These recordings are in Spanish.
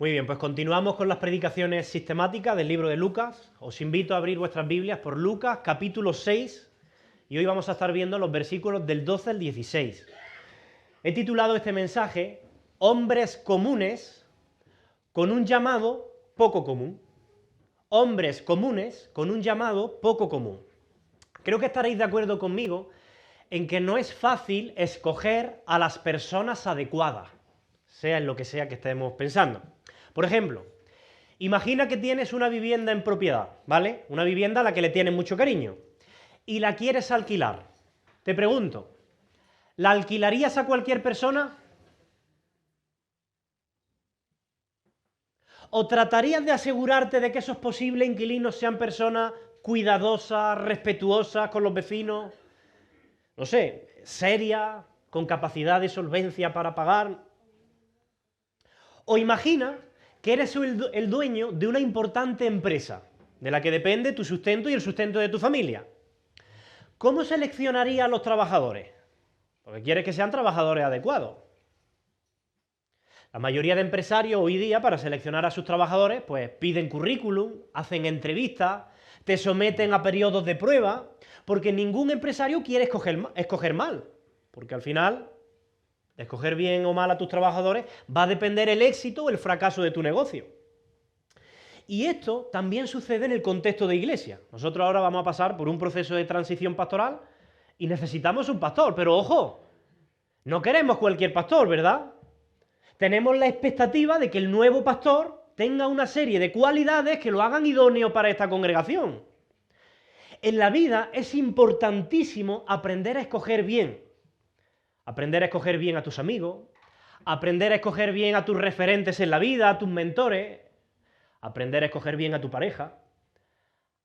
Muy bien, pues continuamos con las predicaciones sistemáticas del libro de Lucas. Os invito a abrir vuestras Biblias por Lucas, capítulo 6, y hoy vamos a estar viendo los versículos del 12 al 16. He titulado este mensaje Hombres comunes con un llamado poco común. Hombres comunes con un llamado poco común. Creo que estaréis de acuerdo conmigo en que no es fácil escoger a las personas adecuadas, sea en lo que sea que estemos pensando. Por ejemplo, imagina que tienes una vivienda en propiedad, ¿vale? Una vivienda a la que le tienes mucho cariño y la quieres alquilar. Te pregunto, ¿la alquilarías a cualquier persona? ¿O tratarías de asegurarte de que esos posibles inquilinos sean personas cuidadosas, respetuosas con los vecinos? No sé, serias, con capacidad de solvencia para pagar. O imagina que eres el dueño de una importante empresa, de la que depende tu sustento y el sustento de tu familia. ¿Cómo seleccionarías a los trabajadores? Porque quieres que sean trabajadores adecuados. La mayoría de empresarios hoy día, para seleccionar a sus trabajadores, pues piden currículum, hacen entrevistas, te someten a periodos de prueba, porque ningún empresario quiere escoger mal, porque al final, de escoger bien o mal a tus trabajadores, va a depender el éxito o el fracaso de tu negocio. Y esto también sucede en el contexto de iglesia. Nosotros ahora vamos a pasar por un proceso de transición pastoral y necesitamos un pastor, pero ojo, no queremos cualquier pastor, ¿verdad? Tenemos la expectativa de que el nuevo pastor tenga una serie de cualidades que lo hagan idóneo para esta congregación. En la vida es importantísimo aprender a escoger bien. Aprender a escoger bien a tus amigos, aprender a escoger bien a tus referentes en la vida, a tus mentores, aprender a escoger bien a tu pareja,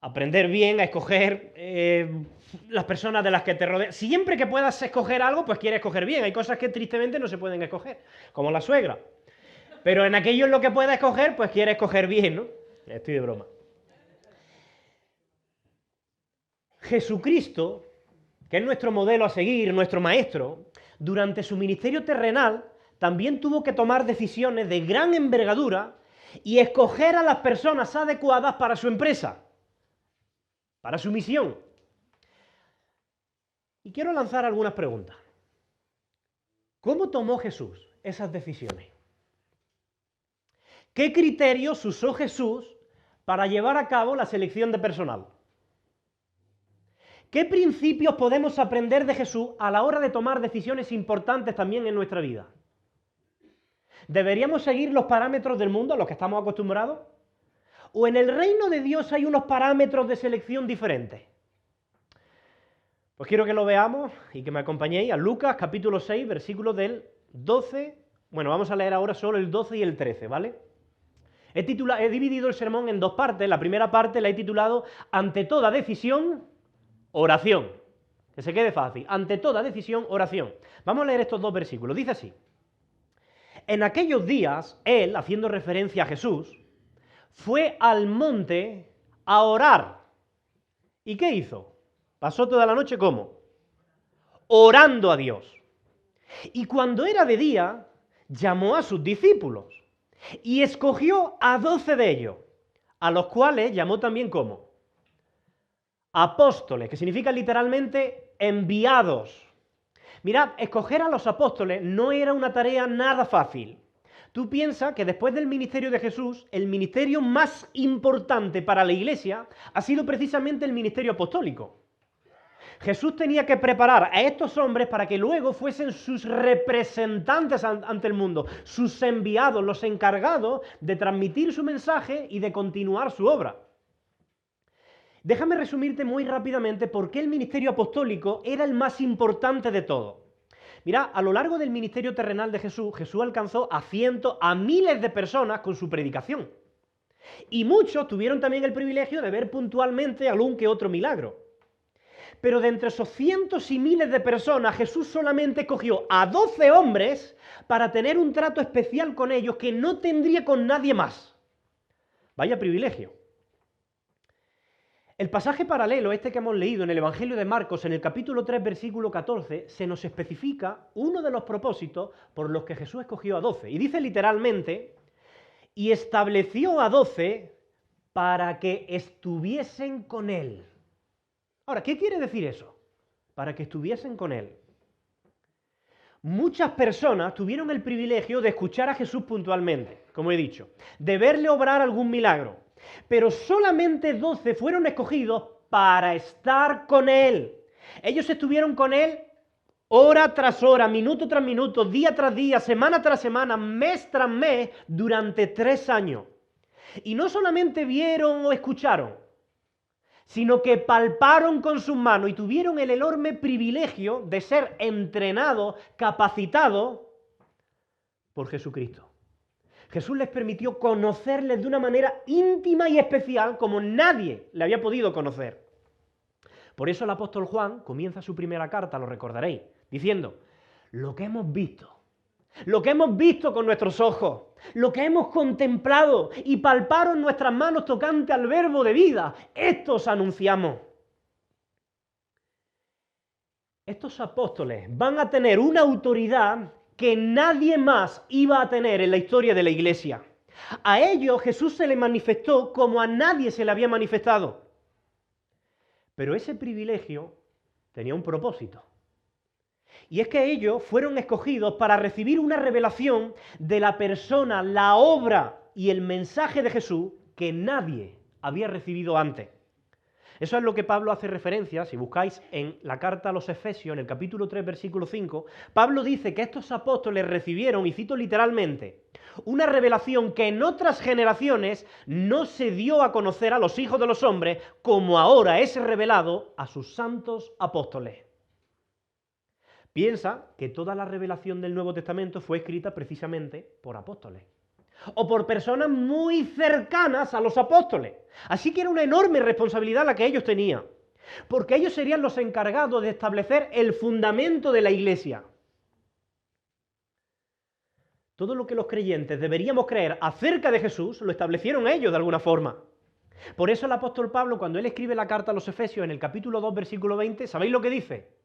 aprender bien a escoger las personas de las que te rodean. Siempre que puedas escoger algo, pues quieres escoger bien. Hay cosas que tristemente no se pueden escoger, como la suegra. Pero en aquello en lo que puedas escoger, pues quieres escoger bien, ¿no? Estoy de broma. Jesucristo, que es nuestro modelo a seguir, nuestro maestro, durante su ministerio terrenal también tuvo que tomar decisiones de gran envergadura y escoger a las personas adecuadas para su empresa, para su misión. Y quiero lanzar algunas preguntas. ¿Cómo tomó Jesús esas decisiones? ¿Qué criterios usó Jesús para llevar a cabo la selección de personal? ¿Qué principios podemos aprender de Jesús a la hora de tomar decisiones importantes también en nuestra vida? ¿Deberíamos seguir los parámetros del mundo a los que estamos acostumbrados? ¿O en el reino de Dios hay unos parámetros de selección diferentes? Pues quiero que lo veamos y que me acompañéis a Lucas capítulo 6, versículos del 12. Bueno, vamos a leer ahora solo el 12 y el 13, ¿vale? He dividido el sermón en dos partes. La primera parte la he titulado Ante toda decisión, oración. Que se quede fácil. Ante toda decisión, oración. Vamos a leer estos dos versículos. Dice así. En aquellos días, él, haciendo referencia a Jesús, fue al monte a orar. ¿Y qué hizo? Pasó toda la noche, ¿cómo? Orando a Dios. Y cuando era de día, llamó a sus discípulos y escogió a 12 de ellos, a los cuales llamó también ¿cómo? Apóstoles, que significa literalmente enviados. Mirad, escoger a los apóstoles no era una tarea nada fácil. Tú piensas que después del ministerio de Jesús, el ministerio más importante para la iglesia ha sido precisamente el ministerio apostólico. Jesús tenía que preparar a estos hombres para que luego fuesen sus representantes ante el mundo, sus enviados, los encargados de transmitir su mensaje y de continuar su obra. Déjame resumirte muy rápidamente por qué el ministerio apostólico era el más importante de todo. Mira, a lo largo del ministerio terrenal de Jesús, Jesús alcanzó a cientos, a miles de personas con su predicación. Y muchos tuvieron también el privilegio de ver puntualmente algún que otro milagro. Pero de entre esos cientos y miles de personas, Jesús solamente escogió a 12 hombres para tener un trato especial con ellos que no tendría con nadie más. Vaya privilegio. El pasaje paralelo, este que hemos leído en el Evangelio de Marcos, en el capítulo 3, versículo 14, se nos especifica uno de los propósitos por los que Jesús escogió a 12. Y dice literalmente, y estableció a 12 para que estuviesen con él. Ahora, ¿qué quiere decir eso? Para que estuviesen con él. Muchas personas tuvieron el privilegio de escuchar a Jesús puntualmente, como he dicho, de verle obrar algún milagro, pero solamente 12 fueron escogidos para estar con él. Ellos estuvieron con él hora tras hora, minuto tras minuto, día tras día, semana tras semana, mes tras mes, durante 3 años. Y no solamente vieron o escucharon, sino que palparon con sus manos y tuvieron el enorme privilegio de ser entrenados, capacitados por Jesucristo. Jesús les permitió conocerles de una manera íntima y especial como nadie le había podido conocer. Por eso el apóstol Juan comienza su primera carta, lo recordaréis, diciendo: lo que hemos visto con nuestros ojos, lo que hemos contemplado y palparon nuestras manos tocante al verbo de vida, esto os anunciamos. Estos apóstoles van a tener una autoridad que nadie más iba a tener en la historia de la iglesia. A ellos Jesús se les manifestó como a nadie se le había manifestado. Pero ese privilegio tenía un propósito. Y es que ellos fueron escogidos para recibir una revelación de la persona, la obra y el mensaje de Jesús que nadie había recibido antes. Eso es lo que Pablo hace referencia, si buscáis en la carta a los Efesios, en el capítulo 3, versículo 5, Pablo dice que estos apóstoles recibieron, y cito literalmente, una revelación que en otras generaciones no se dio a conocer a los hijos de los hombres, como ahora es revelado a sus santos apóstoles. Piensa que toda la revelación del Nuevo Testamento fue escrita precisamente por apóstoles o por personas muy cercanas a los apóstoles. Así que era una enorme responsabilidad la que ellos tenían, porque ellos serían los encargados de establecer el fundamento de la iglesia. Todo lo que los creyentes deberíamos creer acerca de Jesús lo establecieron ellos de alguna forma. Por eso el apóstol Pablo, cuando él escribe la carta a los Efesios en el capítulo 2, versículo 20, ¿sabéis lo que dice?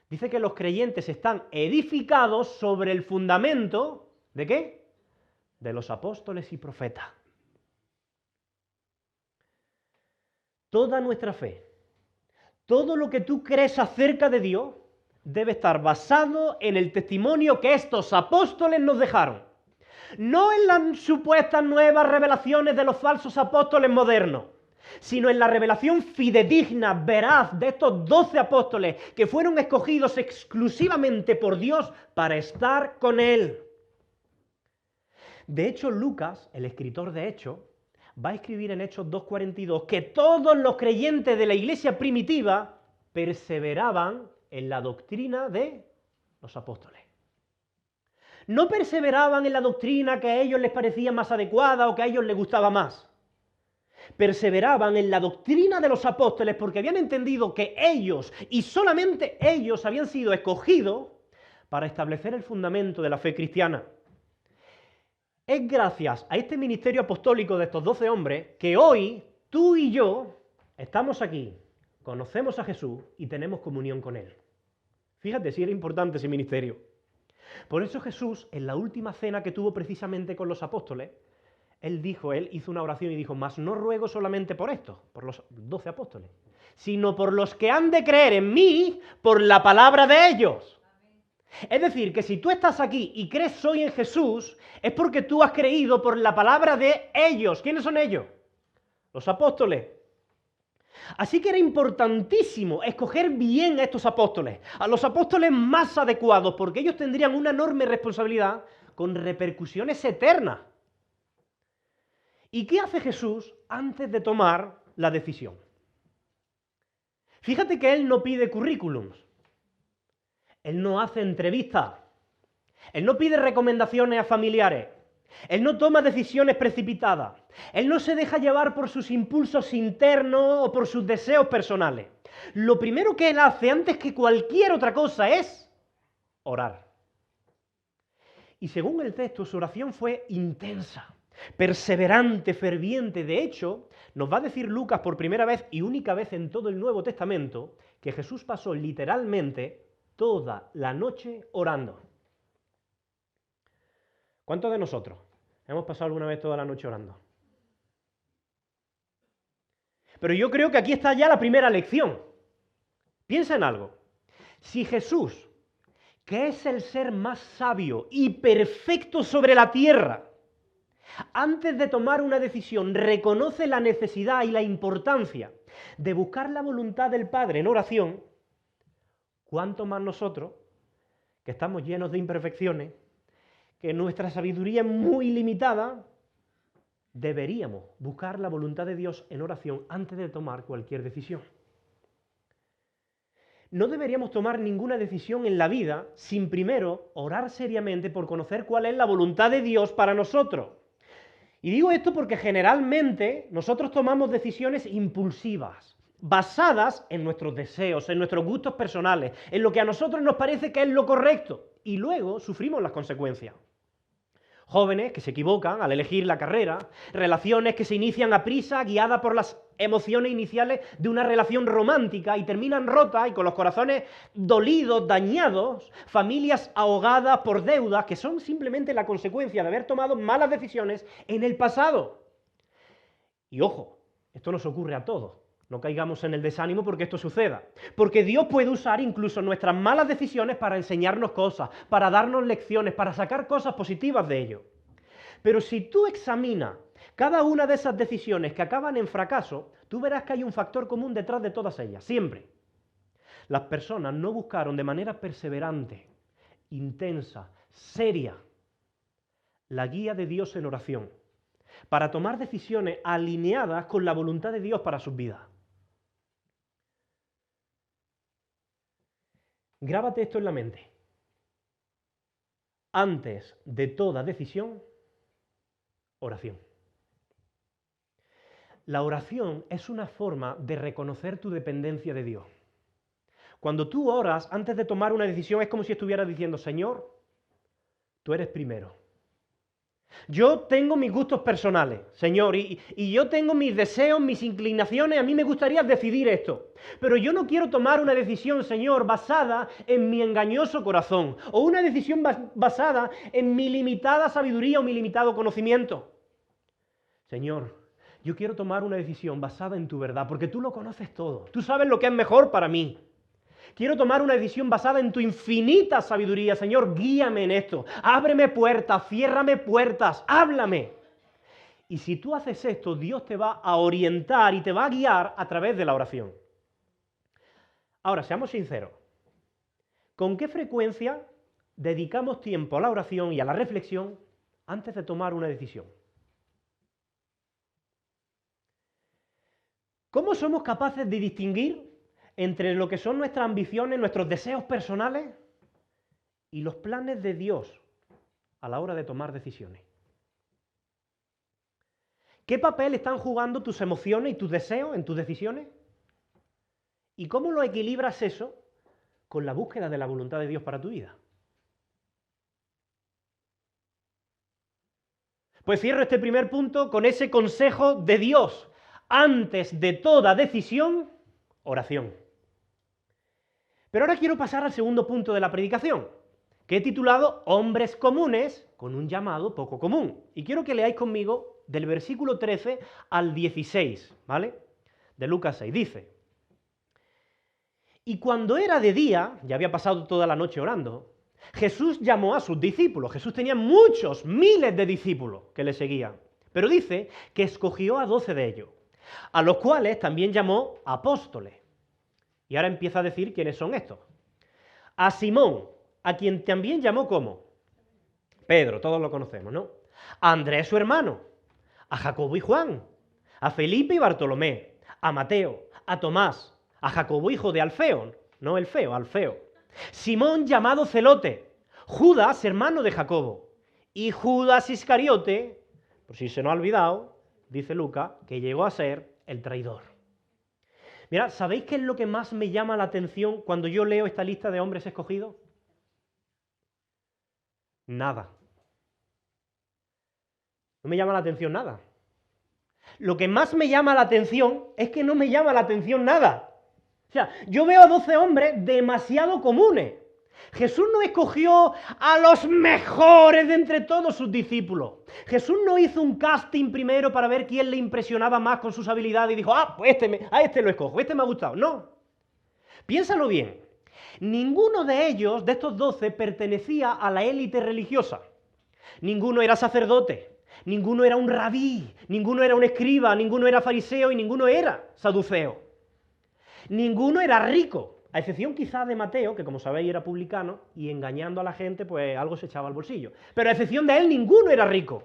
Dice que los creyentes están edificados sobre el fundamento ¿de qué? De los apóstoles y profetas. Toda nuestra fe, todo lo que tú crees acerca de Dios, debe estar basado en el testimonio que estos apóstoles nos dejaron. No en las supuestas nuevas revelaciones de los falsos apóstoles modernos, sino en la revelación fidedigna, veraz de estos 12 apóstoles que fueron escogidos exclusivamente por Dios para estar con Él. De hecho, Lucas, el escritor de Hechos, va a escribir en Hechos 2:42 que todos los creyentes de la iglesia primitiva perseveraban en la doctrina de los apóstoles. No perseveraban en la doctrina que a ellos les parecía más adecuada o que a ellos les gustaba más. Perseveraban en la doctrina de los apóstoles porque habían entendido que ellos y solamente ellos habían sido escogidos para establecer el fundamento de la fe cristiana. Es gracias a este ministerio apostólico de estos 12 hombres que hoy tú y yo estamos aquí, conocemos a Jesús y tenemos comunión con Él. Fíjate si era importante ese ministerio. Por eso Jesús, en la última cena que tuvo precisamente con los apóstoles, Él hizo una oración y dijo: mas no ruego solamente por estos, por los 12 apóstoles, sino por los que han de creer en mí por la palabra de ellos. Es decir, que si tú estás aquí y crees hoy en Jesús, es porque tú has creído por la palabra de ellos. ¿Quiénes son ellos? Los apóstoles. Así que era importantísimo escoger bien a estos apóstoles, a los apóstoles más adecuados, porque ellos tendrían una enorme responsabilidad con repercusiones eternas. ¿Y qué hace Jesús antes de tomar la decisión? Fíjate que Él no pide currículums. Él no hace entrevistas. Él no pide recomendaciones a familiares. Él no toma decisiones precipitadas. Él no se deja llevar por sus impulsos internos o por sus deseos personales. Lo primero que Él hace antes que cualquier otra cosa es orar. Y según el texto, su oración fue intensa, perseverante, ferviente. De hecho, nos va a decir Lucas por primera vez y única vez en todo el Nuevo Testamento que Jesús pasó literalmente toda la noche orando. ¿Cuántos de nosotros Hemos pasado alguna vez toda la noche orando. Pero yo creo que aquí está ya la primera lección. Piensa en algo. Si Jesús, que es el ser más sabio y perfecto sobre la tierra, antes de tomar una decisión reconoce la necesidad y la importancia de buscar la voluntad del Padre en oración, ¿cuánto más nosotros, que estamos llenos de imperfecciones, que nuestra sabiduría es muy limitada, deberíamos buscar la voluntad de Dios en oración antes de tomar cualquier decisión? No deberíamos tomar ninguna decisión en la vida sin primero orar seriamente por conocer cuál es la voluntad de Dios para nosotros. Y digo esto porque generalmente nosotros tomamos decisiones impulsivas, basadas en nuestros deseos, en nuestros gustos personales, en lo que a nosotros nos parece que es lo correcto, y luego sufrimos las consecuencias. Jóvenes que se equivocan al elegir la carrera, relaciones que se inician a prisa, guiadas por las emociones iniciales de una relación romántica y terminan rotas y con los corazones dolidos, dañados, familias ahogadas por deudas que son simplemente la consecuencia de haber tomado malas decisiones en el pasado. Y ojo, esto nos ocurre a todos. No caigamos en el desánimo porque esto suceda. Porque Dios puede usar incluso nuestras malas decisiones para enseñarnos cosas, para darnos lecciones, para sacar cosas positivas de ello. Pero si tú examinas cada una de esas decisiones que acaban en fracaso, tú verás que hay un factor común detrás de todas ellas, siempre. Las personas no buscaron de manera perseverante, intensa, seria, la guía de Dios en oración, para tomar decisiones alineadas con la voluntad de Dios para sus vidas. Grábate esto en la mente. Antes de toda decisión, oración. La oración es una forma de reconocer tu dependencia de Dios. Cuando tú oras, antes de tomar una decisión, es como si estuvieras diciendo, Señor, tú eres primero. Yo tengo mis gustos personales, Señor, y yo tengo mis deseos, mis inclinaciones, a mí me gustaría decidir esto. Pero yo no quiero tomar una decisión, Señor, basada en mi engañoso corazón, o una decisión basada en mi limitada sabiduría o mi limitado conocimiento. Señor, yo quiero tomar una decisión basada en tu verdad, porque tú lo conoces todo, tú sabes lo que es mejor para mí. Quiero tomar una decisión basada en tu infinita sabiduría. Señor, guíame en esto. Ábreme puertas, ciérrame puertas, háblame. Y si tú haces esto, Dios te va a orientar y te va a guiar a través de la oración. Ahora, seamos sinceros. ¿Con qué frecuencia dedicamos tiempo a la oración y a la reflexión antes de tomar una decisión? ¿Cómo somos capaces de distinguir entre lo que son nuestras ambiciones, nuestros deseos personales y los planes de Dios a la hora de tomar decisiones? ¿Qué papel están jugando tus emociones y tus deseos en tus decisiones? ¿Y cómo lo equilibras eso con la búsqueda de la voluntad de Dios para tu vida? Pues cierro este primer punto con ese consejo de Dios. Antes de toda decisión, oración. Pero ahora quiero pasar al segundo punto de la predicación, que he titulado Hombres comunes con un llamado poco común. Y quiero que leáis conmigo del versículo 13 al 16, ¿vale? De Lucas 6. Dice, y cuando era de día, ya había pasado toda la noche orando, Jesús llamó a sus discípulos. Jesús tenía muchos, miles de discípulos que le seguían. Pero dice que escogió a 12 de ellos, a los cuales también llamó apóstoles. Y ahora empieza a decir quiénes son estos. A Simón, a quien también llamó ¿cómo? Pedro, todos lo conocemos, ¿no? A Andrés, su hermano, a Jacobo y Juan, a Felipe y Bartolomé, a Mateo, a Tomás, a Jacobo, hijo de Alfeo, no el feo, Alfeo, Simón llamado Celote, Judas, hermano de Jacobo, y Judas Iscariote, por si se nos ha olvidado, dice Lucas, que llegó a ser el traidor. Mirad, ¿sabéis qué es lo que más me llama la atención cuando yo leo esta lista de hombres escogidos? Nada. No me llama la atención nada. Lo que más me llama la atención es que no me llama la atención nada. O sea, yo veo a 12 hombres demasiado comunes. Jesús no escogió a los mejores de entre todos sus discípulos. Jesús no hizo un casting primero para ver quién le impresionaba más con sus habilidades y dijo, pues a este lo escojo, este me ha gustado. No. Piénsalo bien. Ninguno de ellos, de estos 12, pertenecía a la élite religiosa. Ninguno era sacerdote, ninguno era un rabí, ninguno era un escriba, ninguno era fariseo y ninguno era saduceo. Ninguno era rico, a excepción quizás de Mateo, que como sabéis era publicano, y engañando a la gente pues algo se echaba al bolsillo. Pero a excepción de él, ninguno era rico.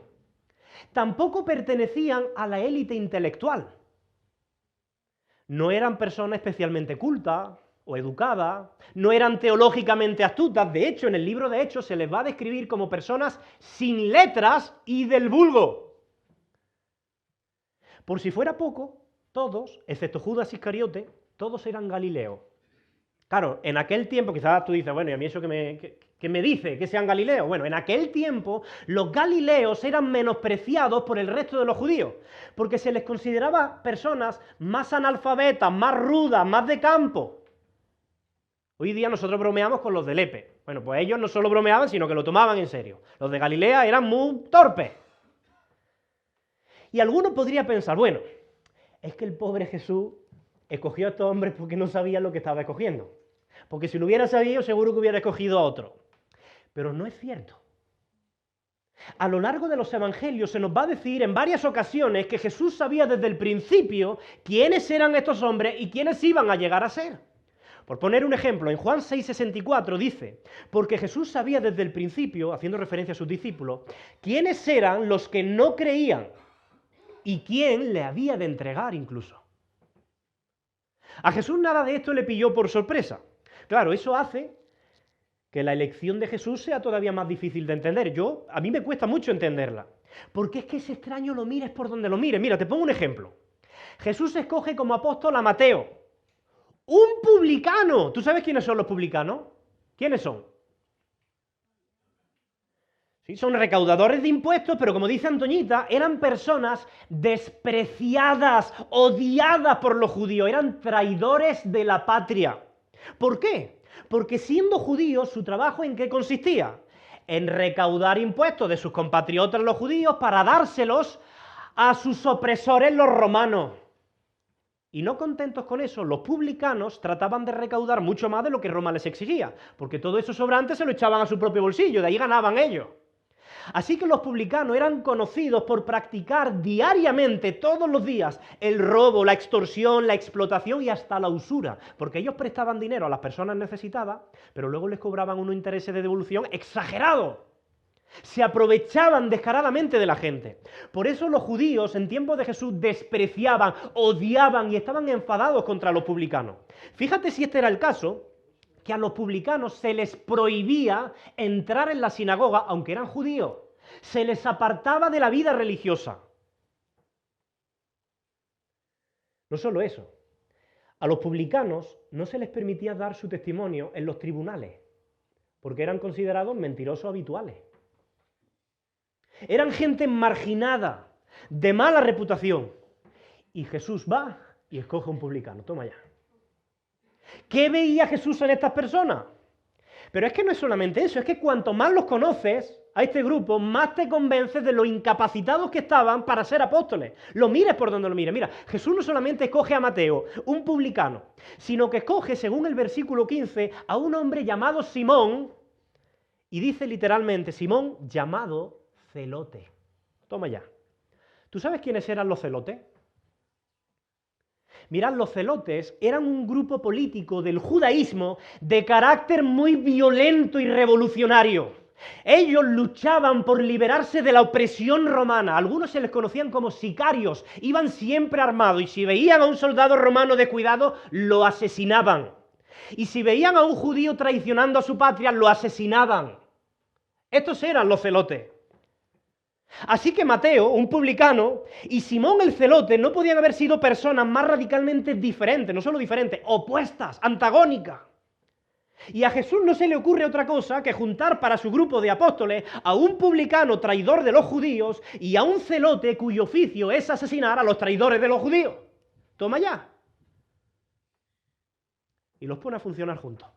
Tampoco pertenecían a la élite intelectual. No eran personas especialmente cultas o educadas, no eran teológicamente astutas. De hecho, en el libro de Hechos se les va a describir como personas sin letras y del vulgo. Por si fuera poco, todos, excepto Judas Iscariote, todos eran galileos. Claro, en aquel tiempo, quizás tú dices, bueno, ¿y a mí eso que me dice que sean galileos? Bueno, en aquel tiempo los galileos eran menospreciados por el resto de los judíos, porque se les consideraba personas más analfabetas, más rudas, más de campo. Hoy día nosotros bromeamos con los de Lepe. Bueno, pues ellos no solo bromeaban, sino que lo tomaban en serio. Los de Galilea eran muy torpes. Y alguno podría pensar, bueno, es que el pobre Jesús escogió a estos hombres porque no sabía lo que estaba escogiendo. Porque si lo hubiera sabido, seguro que hubiera escogido a otro. Pero no es cierto. A lo largo de los evangelios se nos va a decir en varias ocasiones que Jesús sabía desde el principio quiénes eran estos hombres y quiénes iban a llegar a ser. Por poner un ejemplo, en Juan 6,64 dice, porque Jesús sabía desde el principio, haciendo referencia a sus discípulos, quiénes eran los que no creían y quién le había de entregar incluso. A Jesús nada de esto le pilló por sorpresa. Claro, eso hace que la elección de Jesús sea todavía más difícil de entender. A mí me cuesta mucho entenderla. Porque es que ese extraño lo mires por donde lo mires. Mira, te pongo un ejemplo. Jesús escoge como apóstol a Mateo, un publicano. ¿Tú sabes quiénes son los publicanos? ¿Quiénes son? Sí, son recaudadores de impuestos, pero como dice Antoñita, eran personas despreciadas, odiadas por los judíos, eran traidores de la patria. ¿Por qué? Porque siendo judíos, ¿su trabajo en qué consistía? En recaudar impuestos de sus compatriotas los judíos para dárselos a sus opresores los romanos. Y no contentos con eso, los publicanos trataban de recaudar mucho más de lo que Roma les exigía, porque todo eso sobrante se lo echaban a su propio bolsillo, de ahí ganaban ellos. Así que los publicanos eran conocidos por practicar diariamente, todos los días, el robo, la extorsión, la explotación y hasta la usura, porque ellos prestaban dinero a las personas necesitadas, pero luego les cobraban unos intereses de devolución exagerados. Se aprovechaban descaradamente de la gente. Por eso los judíos en tiempos de Jesús despreciaban, odiaban y estaban enfadados contra los publicanos. Fíjate si este era el caso, que a los publicanos se les prohibía entrar en la sinagoga, aunque eran judíos. Se les apartaba de la vida religiosa. No solo eso, a los publicanos no se les permitía dar su testimonio en los tribunales, porque eran considerados mentirosos habituales. Eran gente marginada, de mala reputación. Y Jesús va y escoge a un publicano. Toma ya. ¿Qué veía Jesús en estas personas? Pero es que no es solamente eso, es que cuanto más los conoces a este grupo, más te convences de lo incapacitados que estaban para ser apóstoles. Lo mires por donde lo mires. Mira, Jesús no solamente escoge a Mateo, un publicano, sino que escoge, según el versículo 15, a un hombre llamado Simón, y dice literalmente, Simón llamado celote. Toma ya. ¿Tú sabes quiénes eran los celotes? Mirad, los celotes eran un grupo político del judaísmo de carácter muy violento y revolucionario. Ellos luchaban por liberarse de la opresión romana. Algunos se les conocían como sicarios, iban siempre armados y si veían a un soldado romano descuidado, lo asesinaban. Y si veían a un judío traicionando a su patria, lo asesinaban. Estos eran los celotes. Así que Mateo, un publicano, y Simón el celote no podían haber sido personas más radicalmente diferentes, no solo diferentes, opuestas, antagónicas. Y a Jesús no se le ocurre otra cosa que juntar para su grupo de apóstoles a un publicano traidor de los judíos y a un celote cuyo oficio es asesinar a los traidores de los judíos. Toma ya. Y los pone a funcionar juntos.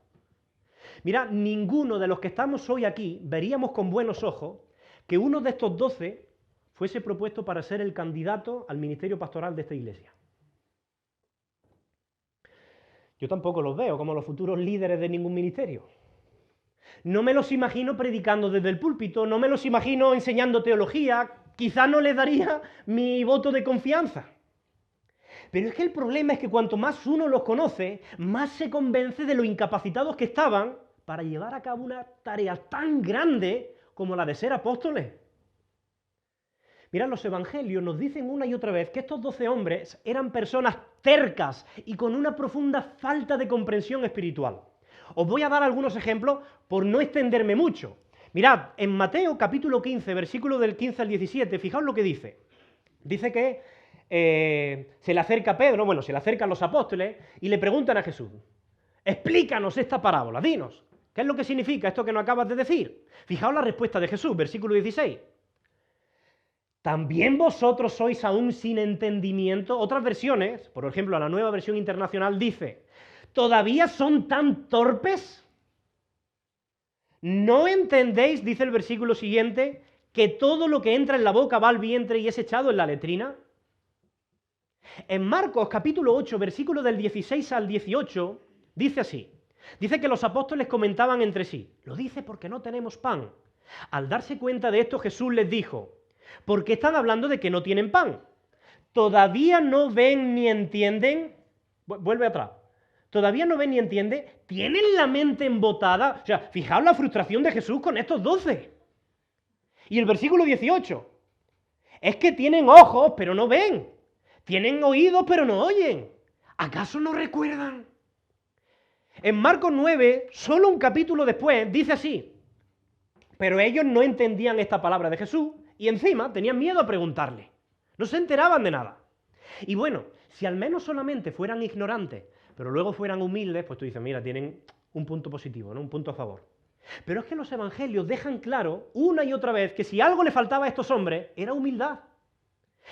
Mira, ninguno de los que estamos hoy aquí veríamos con buenos ojos que uno de estos 12 fuese propuesto para ser el candidato al ministerio pastoral de esta iglesia. Yo tampoco los veo como los futuros líderes de ningún ministerio. No me los imagino predicando desde el púlpito, no me los imagino enseñando teología, quizás no les daría mi voto de confianza. Pero es que el problema es que cuanto más uno los conoce, más se convence de lo incapacitados que estaban para llevar a cabo una tarea tan grande como la de ser apóstoles. Mirad, los evangelios nos dicen una y otra vez que estos 12 hombres eran personas tercas y con una profunda falta de comprensión espiritual. Os voy a dar algunos ejemplos por no extenderme mucho. Mirad, en Mateo capítulo 15, versículo del 15 al 17, fijaos lo que dice. Dice que se le acerca Pedro, bueno, se le acercan los apóstoles y le preguntan a Jesús, explícanos esta parábola, dinos, ¿qué es lo que significa esto que nos acabas de decir? Fijaos la respuesta de Jesús, versículo 16. ¿También vosotros sois aún sin entendimiento? Otras versiones, por ejemplo, la Nueva Versión Internacional dice, ¿todavía son tan torpes? ¿No entendéis, dice el versículo siguiente, que todo lo que entra en la boca va al vientre y es echado en la letrina? En Marcos capítulo 8, versículo del 16 al 18, dice así. Dice que los apóstoles comentaban entre sí, lo dice porque no tenemos pan. Al darse cuenta de esto, Jesús les dijo, ¿por qué están hablando de que no tienen pan? ¿Todavía no ven ni entienden? Vuelve atrás. ¿Todavía no ven ni entienden? ¿Tienen la mente embotada? O sea, fijaos la frustración de Jesús con estos 12. Y el versículo 18. Es que tienen ojos, pero no ven. Tienen oídos, pero no oyen. ¿Acaso no recuerdan? En Marcos 9, solo un capítulo después, dice así. Pero ellos no entendían esta palabra de Jesús y encima tenían miedo a preguntarle. No se enteraban de nada. Y bueno, si al menos solamente fueran ignorantes, pero luego fueran humildes, pues tú dices, mira, tienen un punto positivo, ¿no? Un punto a favor. Pero es que los evangelios dejan claro una y otra vez que si algo le faltaba a estos hombres, era humildad.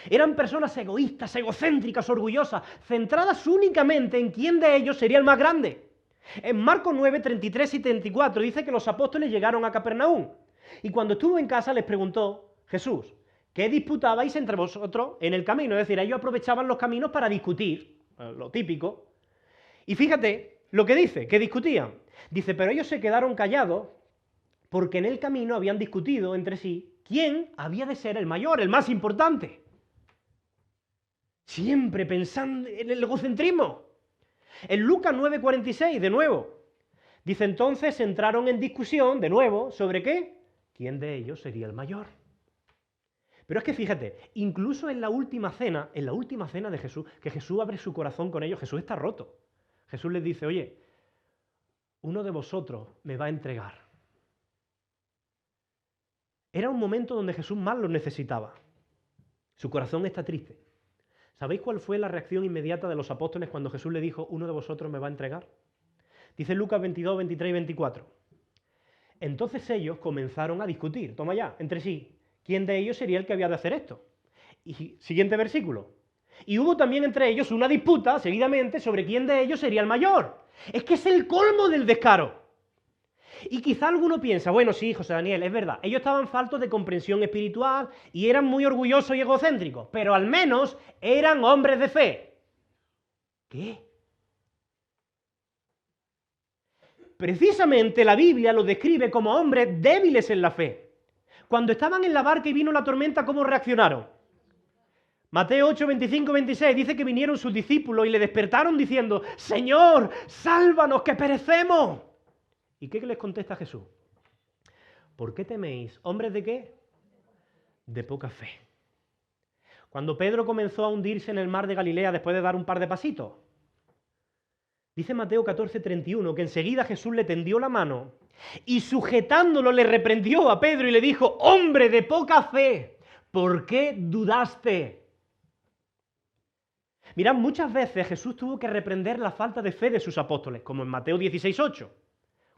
Eran personas egoístas, egocéntricas, orgullosas, centradas únicamente en quién de ellos sería el más grande. En Marcos 9, 33 y 34 dice que los apóstoles llegaron a Capernaum y cuando estuvo en casa les preguntó Jesús, ¿qué disputabais entre vosotros en el camino? Es decir, ellos aprovechaban los caminos para discutir, lo típico. Y fíjate lo que dice, que discutían. Dice, pero ellos se quedaron callados porque en el camino habían discutido entre sí quién había de ser el mayor, el más importante. Siempre pensando en el egocentrismo. En Lucas 9:46, de nuevo, dice entonces entraron en discusión, de nuevo, ¿sobre qué? ¿Quién de ellos sería el mayor? Pero es que fíjate, incluso en la última cena de Jesús, que Jesús abre su corazón con ellos, Jesús está roto. Jesús les dice, oye, uno de vosotros me va a entregar. Era un momento donde Jesús más los necesitaba. Su corazón está triste. ¿Sabéis cuál fue la reacción inmediata de los apóstoles cuando Jesús le dijo, uno de vosotros me va a entregar? Dice Lucas 22, 23 y 24. Entonces ellos comenzaron a discutir, toma ya, entre sí, quién de ellos sería el que había de hacer esto. Y siguiente versículo. Y hubo también entre ellos una disputa, seguidamente, sobre quién de ellos sería el mayor. Es que es el colmo del descaro. Y quizá alguno piensa, bueno, sí, José Daniel, es verdad, ellos estaban faltos de comprensión espiritual y eran muy orgullosos y egocéntricos, pero al menos eran hombres de fe. ¿Qué? Precisamente la Biblia los describe como hombres débiles en la fe. Cuando estaban en la barca y vino la tormenta, ¿cómo reaccionaron? Mateo 8, 25, 26 dice que vinieron sus discípulos y le despertaron diciendo, Señor, sálvanos que perecemos. ¿Y qué les contesta Jesús? ¿Por qué teméis? ¿Hombres de qué? De poca fe. Cuando Pedro comenzó a hundirse en el mar de Galilea después de dar un par de pasitos, dice Mateo 14, 31 que enseguida Jesús le tendió la mano y sujetándolo le reprendió a Pedro y le dijo, hombre de poca fe, ¿por qué dudaste? Mirad, muchas veces Jesús tuvo que reprender la falta de fe de sus apóstoles, como en Mateo 16, 8.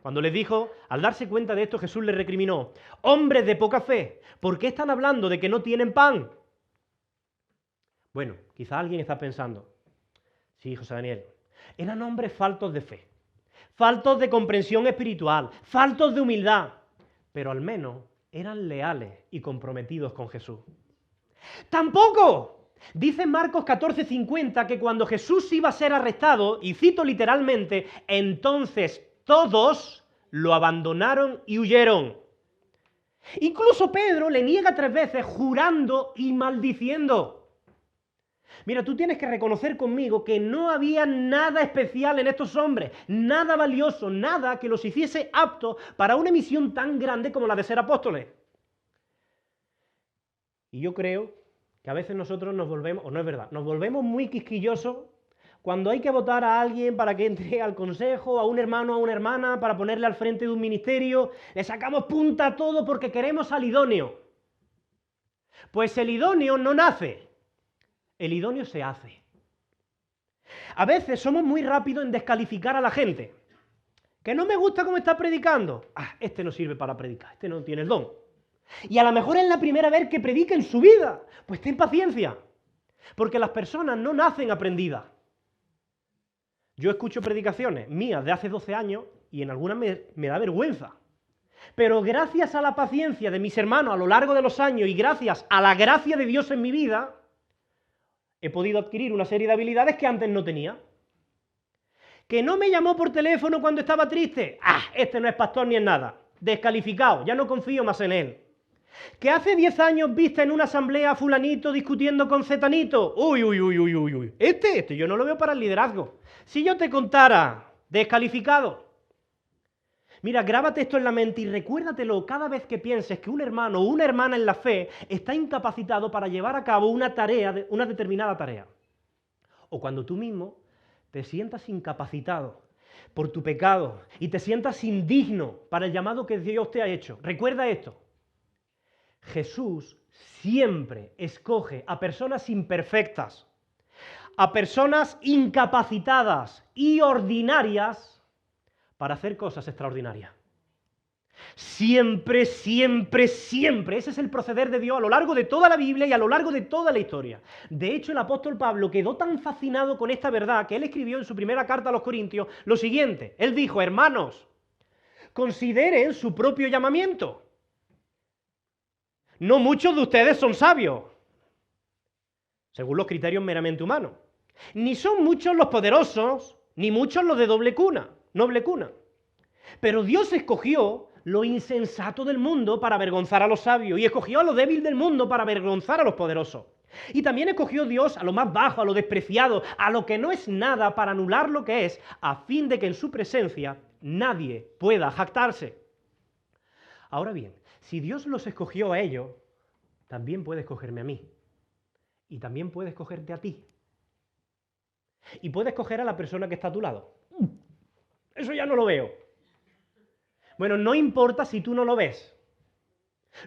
Cuando les dijo, al darse cuenta de esto, Jesús les recriminó, hombres de poca fe, ¿por qué están hablando de que no tienen pan? Bueno, quizá alguien está pensando, sí, José Daniel, eran hombres faltos de fe, faltos de comprensión espiritual, faltos de humildad, pero al menos eran leales y comprometidos con Jesús. Tampoco. Dice Marcos 14:50 que cuando Jesús iba a ser arrestado, y cito literalmente, entonces todos lo abandonaron y huyeron. Incluso Pedro le niega 3 veces jurando y maldiciendo. Mira, tú tienes que reconocer conmigo que no había nada especial en estos hombres, nada valioso, nada que los hiciese aptos para una misión tan grande como la de ser apóstoles. Y yo creo que a veces nosotros nos volvemos, o no es verdad, nos volvemos muy quisquillosos cuando hay que votar a alguien para que entre al consejo, a un hermano o a una hermana, para ponerle al frente de un ministerio, le sacamos punta a todo porque queremos al idóneo. Pues el idóneo no nace, el idóneo se hace. A veces somos muy rápidos en descalificar a la gente. Que no me gusta cómo está predicando. Este no sirve para predicar, este no tiene el don. Y a lo mejor es la primera vez que predica en su vida. Pues ten paciencia, porque las personas no nacen aprendidas. Yo escucho predicaciones mías de hace 12 años y en algunas me da vergüenza. Pero gracias a la paciencia de mis hermanos a lo largo de los años y gracias a la gracia de Dios en mi vida, he podido adquirir una serie de habilidades que antes no tenía. Que no me llamó por teléfono cuando estaba triste. Este no es pastor ni es nada. Descalificado, ya no confío más en él. Que hace 10 años viste en una asamblea a fulanito discutiendo con zetanito. Uy. Este yo no lo veo para el liderazgo. Si yo te contara, descalificado. Mira, grábate esto en la mente y recuérdatelo cada vez que pienses que un hermano o una hermana en la fe está incapacitado para llevar a cabo una tarea, una determinada tarea. O cuando tú mismo te sientas incapacitado por tu pecado y te sientas indigno para el llamado que Dios te ha hecho. Recuerda esto. Jesús siempre escoge a personas imperfectas, a personas incapacitadas y ordinarias para hacer cosas extraordinarias. Siempre. Ese es el proceder de Dios a lo largo de toda la Biblia y a lo largo de toda la historia. De hecho, el apóstol Pablo quedó tan fascinado con esta verdad que él escribió en su primera carta a los Corintios lo siguiente. Él dijo, hermanos, consideren su propio llamamiento. No muchos de ustedes son sabios, según los criterios meramente humanos. Ni son muchos los poderosos, ni muchos los de noble cuna. Pero Dios escogió lo insensato del mundo para avergonzar a los sabios, y escogió a lo débil del mundo para avergonzar a los poderosos. Y también escogió Dios a lo más bajo, a lo despreciado, a lo que no es nada, para anular lo que es, a fin de que en su presencia nadie pueda jactarse. Ahora bien, si Dios los escogió a ellos, también puede escogerme a mí. Y también puede escogerte a ti. Y puede escoger a la persona que está a tu lado. Eso ya no lo veo. Bueno, no importa si tú no lo ves.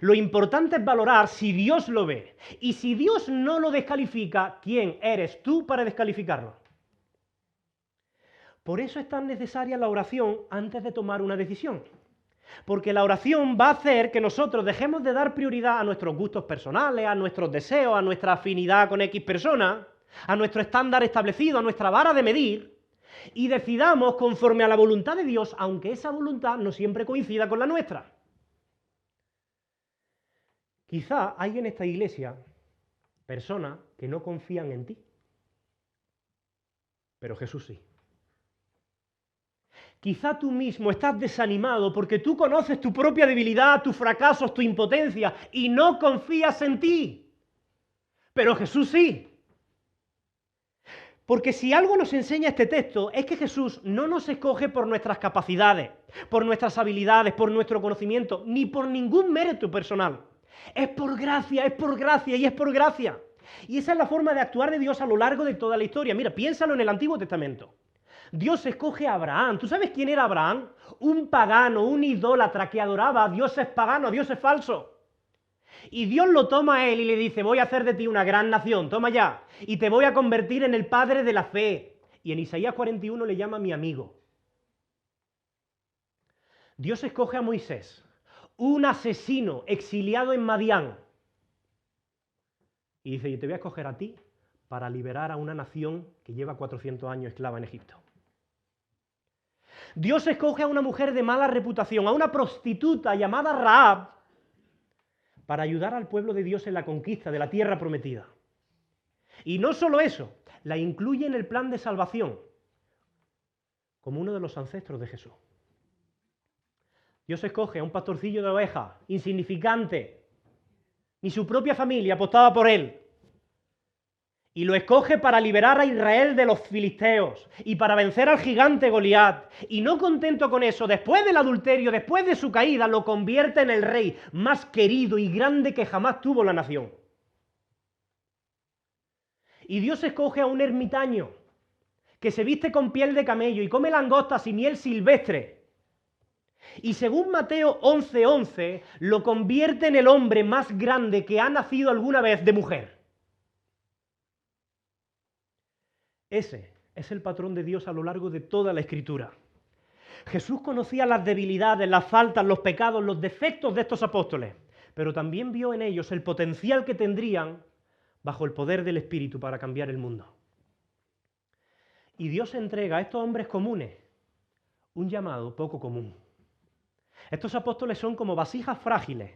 Lo importante es valorar si Dios lo ve. Y si Dios no lo descalifica, ¿quién eres tú para descalificarlo? Por eso es tan necesaria la oración antes de tomar una decisión. Porque la oración va a hacer que nosotros dejemos de dar prioridad a nuestros gustos personales, a nuestros deseos, a nuestra afinidad con X personas, a nuestro estándar establecido, a nuestra vara de medir, y decidamos conforme a la voluntad de Dios, aunque esa voluntad no siempre coincida con la nuestra. Quizá hay en esta iglesia personas que no confían en ti, pero Jesús sí. Quizá tú mismo estás desanimado porque tú conoces tu propia debilidad, tus fracasos, tu impotencia y no confías en ti. Pero Jesús sí. Porque si algo nos enseña este texto es que Jesús no nos escoge por nuestras capacidades, por nuestras habilidades, por nuestro conocimiento, ni por ningún mérito personal. Es por gracia y es por gracia. Y esa es la forma de actuar de Dios a lo largo de toda la historia. Mira, piénsalo en el Antiguo Testamento. Dios escoge a Abraham. ¿Tú sabes quién era Abraham? Un pagano, un idólatra que adoraba a dioses paganos, a dioses falsos. Y Dios lo toma a él y le dice, voy a hacer de ti una gran nación, toma ya, y te voy a convertir en el padre de la fe. Y en Isaías 41 le llama mi amigo. Dios escoge a Moisés, un asesino exiliado en Madián. Y dice, yo te voy a escoger a ti para liberar a una nación que lleva 400 años esclava en Egipto. Dios escoge a una mujer de mala reputación, a una prostituta llamada Rahab, para ayudar al pueblo de Dios en la conquista de la tierra prometida. Y no solo eso, la incluye en el plan de salvación, como uno de los ancestros de Jesús. Dios escoge a un pastorcillo de ovejas, insignificante, ni su propia familia apostaba por él. Y lo escoge para liberar a Israel de los filisteos y para vencer al gigante Goliat. Y no contento con eso, después del adulterio, después de su caída, lo convierte en el rey más querido y grande que jamás tuvo la nación. Y Dios escoge a un ermitaño que se viste con piel de camello y come langostas y miel silvestre. Y según Mateo 11:11, lo convierte en el hombre más grande que ha nacido alguna vez de mujer. Ese es el patrón de Dios a lo largo de toda la Escritura. Jesús conocía las debilidades, las faltas, los pecados, los defectos de estos apóstoles, pero también vio en ellos el potencial que tendrían bajo el poder del Espíritu para cambiar el mundo. Y Dios entrega a estos hombres comunes un llamado poco común. Estos apóstoles son como vasijas frágiles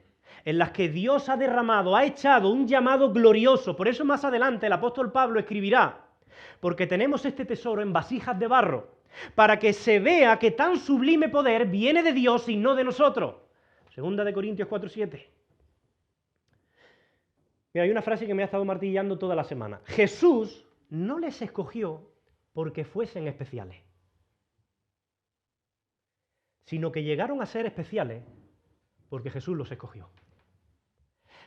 en las que Dios ha derramado, ha echado un llamado glorioso. Por eso más adelante el apóstol Pablo escribirá: porque tenemos este tesoro en vasijas de barro, para que se vea que tan sublime poder viene de Dios y no de nosotros. Segunda de Corintios 4:7. Mira, hay una frase que me ha estado martillando toda la semana. Jesús no les escogió porque fuesen especiales, sino que llegaron a ser especiales porque Jesús los escogió.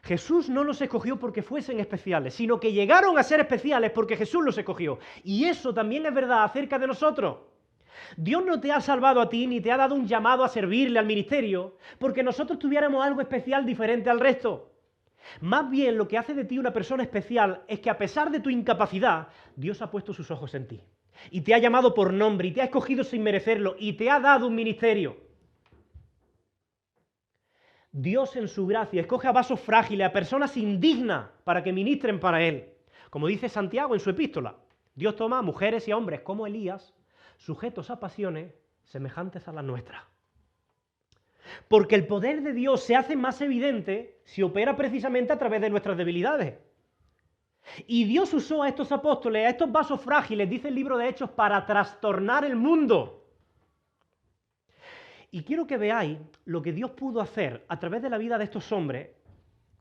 Jesús no los escogió porque fuesen especiales, sino que llegaron a ser especiales porque Jesús los escogió. Y eso también es verdad acerca de nosotros. Dios no te ha salvado a ti ni te ha dado un llamado a servirle al ministerio porque nosotros tuviéramos algo especial diferente al resto. Más bien lo que hace de ti una persona especial es que a pesar de tu incapacidad, Dios ha puesto sus ojos en ti. Y te ha llamado por nombre y te ha escogido sin merecerlo y te ha dado un ministerio. Dios en su gracia escoge a vasos frágiles, a personas indignas para que ministren para Él. Como dice Santiago en su epístola, Dios toma a mujeres y a hombres como Elías, sujetos a pasiones semejantes a las nuestras. Porque el poder de Dios se hace más evidente si opera precisamente a través de nuestras debilidades. Y Dios usó a estos apóstoles, a estos vasos frágiles, dice el libro de Hechos, para trastornar el mundo. Y quiero que veáis lo que Dios pudo hacer a través de la vida de estos hombres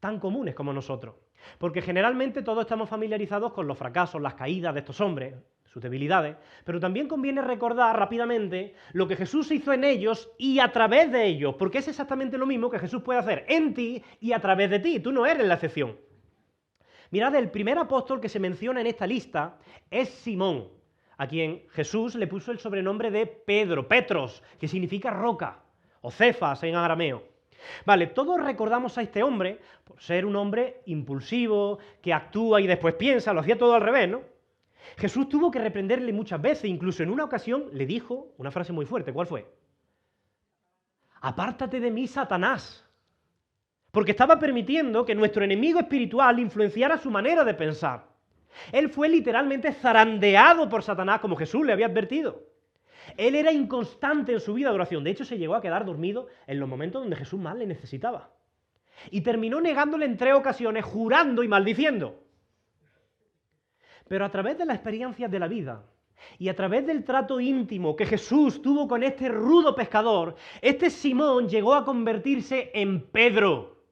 tan comunes como nosotros. Porque generalmente todos estamos familiarizados con los fracasos, las caídas de estos hombres, sus debilidades, pero también conviene recordar rápidamente lo que Jesús hizo en ellos y a través de ellos, porque es exactamente lo mismo que Jesús puede hacer en ti y a través de ti. Tú no eres la excepción. Mirad, el primer apóstol que se menciona en esta lista es Simón, a quien Jesús le puso el sobrenombre de Pedro, Petros, que significa roca, o Cefas en arameo. Vale, todos recordamos a este hombre por ser un hombre impulsivo, que actúa y después piensa, lo hacía todo al revés, ¿no? Jesús tuvo que reprenderle muchas veces, incluso en una ocasión le dijo una frase muy fuerte. ¿Cuál fue? Apártate de mí, Satanás. Porque estaba permitiendo que nuestro enemigo espiritual influenciara su manera de pensar. Él fue literalmente zarandeado por Satanás, como Jesús le había advertido. Él era inconstante en su vida de oración. De hecho, se llegó a quedar dormido en los momentos donde Jesús más le necesitaba. Y terminó negándole en 3 ocasiones, jurando y maldiciendo. Pero a través de las experiencias de la vida y a través del trato íntimo que Jesús tuvo con este rudo pescador, este Simón llegó a convertirse en Pedro,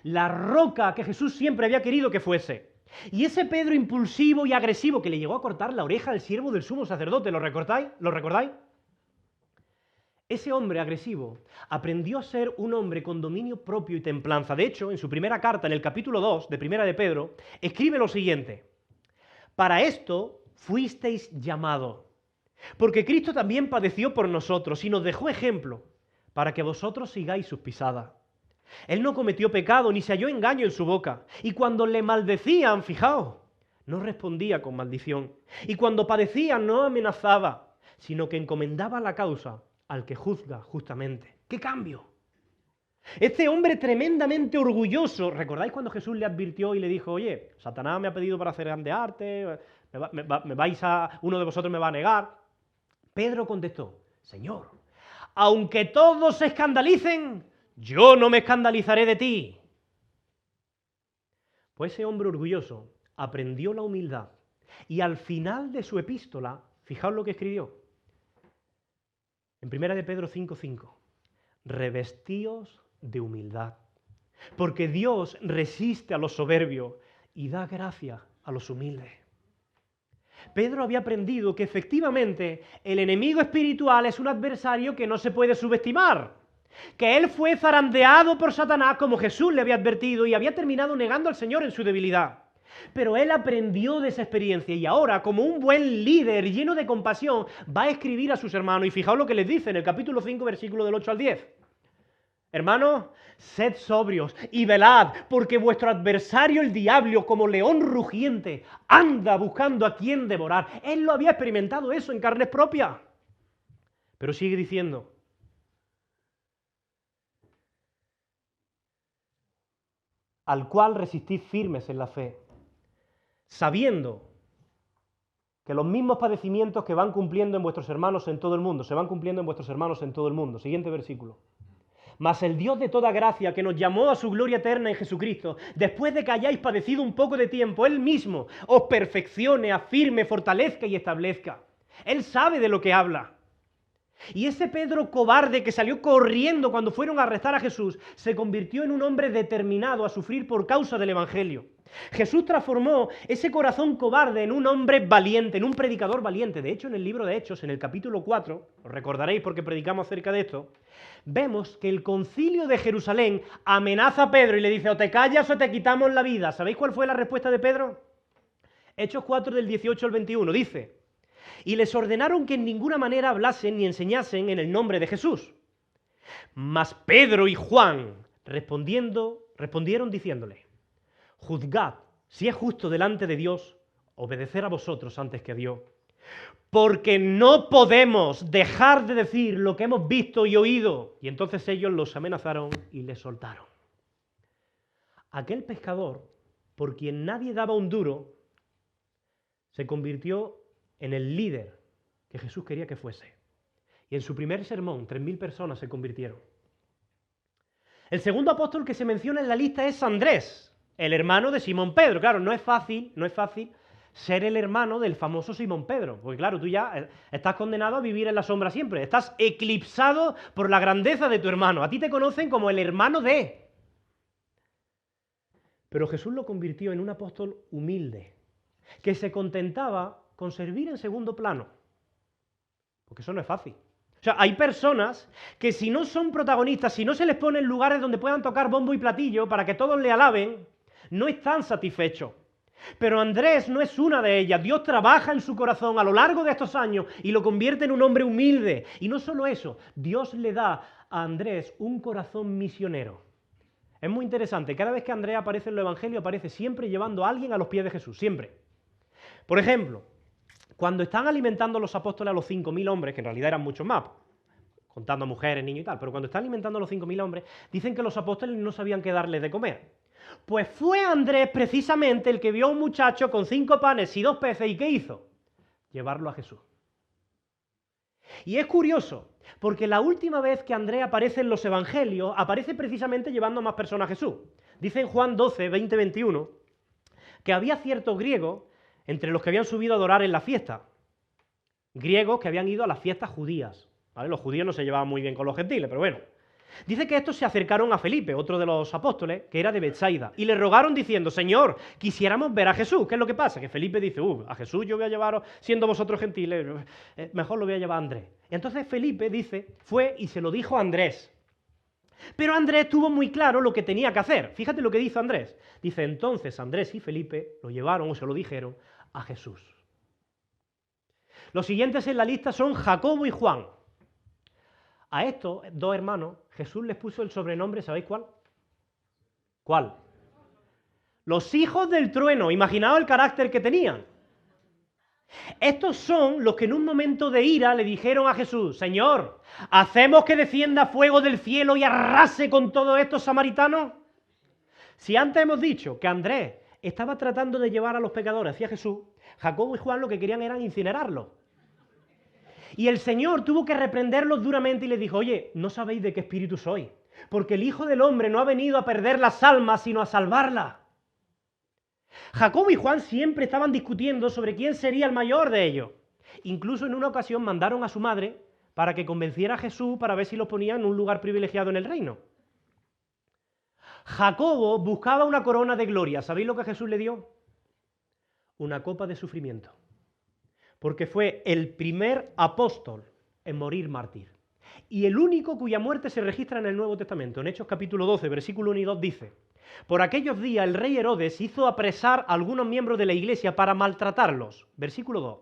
la roca que Jesús siempre había querido que fuese. Y ese Pedro impulsivo y agresivo que le llegó a cortar la oreja al siervo del sumo sacerdote, ¿lo recordáis? ¿Lo recordáis? Ese hombre agresivo aprendió a ser un hombre con dominio propio y templanza. De hecho, en su primera carta, en el capítulo 2 de Primera de Pedro, escribe lo siguiente: para esto fuisteis llamados, porque Cristo también padeció por nosotros y nos dejó ejemplo para que vosotros sigáis sus pisadas. Él no cometió pecado ni se halló engaño en su boca. Y cuando le maldecían, fijaos, no respondía con maldición. Y cuando padecía, no amenazaba, sino que encomendaba la causa al que juzga justamente. ¡Qué cambio! Este hombre tremendamente orgulloso, ¿recordáis cuando Jesús le advirtió y le dijo: oye, Satanás me ha pedido para zarandearte, uno de vosotros me va a negar? Pedro contestó: Señor, aunque todos se escandalicen, yo no me escandalizaré de ti. Pues ese hombre orgulloso aprendió la humildad y al final de su epístola, fijaos lo que escribió, en 1 de Pedro 5:5, revestíos de humildad, porque Dios resiste a los soberbios y da gracia a los humildes. Pedro había aprendido que efectivamente el enemigo espiritual es un adversario que no se puede subestimar, que él fue zarandeado por Satanás como Jesús le había advertido y había terminado negando al Señor en su debilidad. Pero él aprendió de esa experiencia y ahora, como un buen líder lleno de compasión, va a escribir a sus hermanos. Y fijaos lo que les dice en el capítulo 5, versículo del 8 al 10. Hermanos, sed sobrios y velad, porque vuestro adversario el diablo, como león rugiente, anda buscando a quien devorar. Él lo había experimentado eso en carnes propias. Pero sigue diciendo, al cual resistid firmes en la fe, sabiendo que los mismos padecimientos que van cumpliendo en vuestros hermanos en todo el mundo, se van cumpliendo en vuestros hermanos en todo el mundo. Siguiente versículo. Mas el Dios de toda gracia, que nos llamó a su gloria eterna en Jesucristo, después de que hayáis padecido un poco de tiempo, Él mismo os perfeccione, afirme, fortalezca y establezca. Él sabe de lo que habla. Y ese Pedro cobarde que salió corriendo cuando fueron a arrestar a Jesús, se convirtió en un hombre determinado a sufrir por causa del Evangelio. Jesús transformó ese corazón cobarde en un hombre valiente, en un predicador valiente. De hecho, en el libro de Hechos, en el capítulo 4, os recordaréis porque predicamos acerca de esto, vemos que el concilio de Jerusalén amenaza a Pedro y le dice, o te callas o te quitamos la vida. ¿Sabéis cuál fue la respuesta de Pedro? Hechos 4 del 18 al 21, dice, y les ordenaron que en ninguna manera hablasen ni enseñasen en el nombre de Jesús. Mas Pedro y Juan respondieron diciéndole, juzgad si es justo delante de Dios obedecer a vosotros antes que a Dios, porque no podemos dejar de decir lo que hemos visto y oído. Y entonces ellos los amenazaron y les soltaron. Aquel pescador, por quien nadie daba un duro, se convirtió en el líder que Jesús quería que fuese. Y en su primer sermón, 3.000 personas se convirtieron. El segundo apóstol que se menciona en la lista es Andrés, el hermano de Simón Pedro. Claro, no es fácil ser el hermano del famoso Simón Pedro, porque claro, tú ya estás condenado a vivir en la sombra siempre, estás eclipsado por la grandeza de tu hermano. A ti te conocen como el hermano de... Pero Jesús lo convirtió en un apóstol humilde, que se contentaba con servir en segundo plano, porque eso no es fácil. O sea, hay personas que si no son protagonistas, si no se les pone en lugares donde puedan tocar bombo y platillo para que todos le alaben, no están satisfechos. Pero Andrés no es una de ellas. Dios trabaja en su corazón a lo largo de estos años y lo convierte en un hombre humilde. Y no solo eso, Dios le da a Andrés un corazón misionero. Es muy interesante, cada vez que Andrés aparece en el Evangelio, aparece siempre llevando a alguien a los pies de Jesús, siempre. Por ejemplo, cuando están alimentando los apóstoles a los 5.000 hombres, que en realidad eran muchos más, contando mujeres, niños y tal, pero cuando están alimentando a los 5.000 hombres, dicen que los apóstoles no sabían qué darles de comer. Pues fue Andrés precisamente el que vio a un muchacho con 5 panes y 2 peces, ¿y qué hizo? Llevarlo a Jesús. Y es curioso, porque la última vez que Andrés aparece en los evangelios, aparece precisamente llevando a más personas a Jesús. Dice en Juan 12, 20, 21, que había ciertos griegos entre los que habían subido a adorar en la fiesta. Griegos que habían ido a las fiestas judías. ¿Vale? Los judíos no se llevaban muy bien con los gentiles, pero bueno. Dice que estos se acercaron a Felipe, otro de los apóstoles, que era de Betsaida, y le rogaron diciendo, Señor, quisiéramos ver a Jesús. ¿Qué es lo que pasa? Que Felipe dice, a Jesús yo voy a llevaros, siendo vosotros gentiles, mejor lo voy a llevar a Andrés. Y entonces Felipe dice, fue y se lo dijo a Andrés. Pero Andrés tuvo muy claro lo que tenía que hacer. Fíjate lo que dice Andrés. Dice, entonces Andrés y Felipe lo llevaron o se lo dijeron a Jesús. Los siguientes en la lista son Jacobo y Juan. A estos dos hermanos Jesús les puso el sobrenombre, ¿sabéis cuál? ¿Cuál? Los hijos del trueno. Imaginaos el carácter que tenían. Estos son los que en un momento de ira le dijeron a Jesús, Señor, ¿hacemos que descienda fuego del cielo y arrase con todos estos samaritanos? Si antes hemos dicho que Andrés estaba tratando de llevar a los pecadores hacia Jesús, Jacobo y Juan lo que querían era incinerarlo. Y el Señor tuvo que reprenderlos duramente y les dijo, oye, no sabéis de qué espíritu soy, porque el Hijo del Hombre no ha venido a perder las almas, sino a salvarlas. Jacobo y Juan siempre estaban discutiendo sobre quién sería el mayor de ellos. Incluso en una ocasión mandaron a su madre para que convenciera a Jesús para ver si lo ponía en un lugar privilegiado en el reino. Jacobo buscaba una corona de gloria. ¿Sabéis lo que Jesús le dio? Una copa de sufrimiento. Porque fue el primer apóstol en morir mártir. Y el único cuya muerte se registra en el Nuevo Testamento. En Hechos capítulo 12, versículo 1 y 2 dice: por aquellos días el rey Herodes hizo apresar a algunos miembros de la iglesia para maltratarlos. Versículo 2.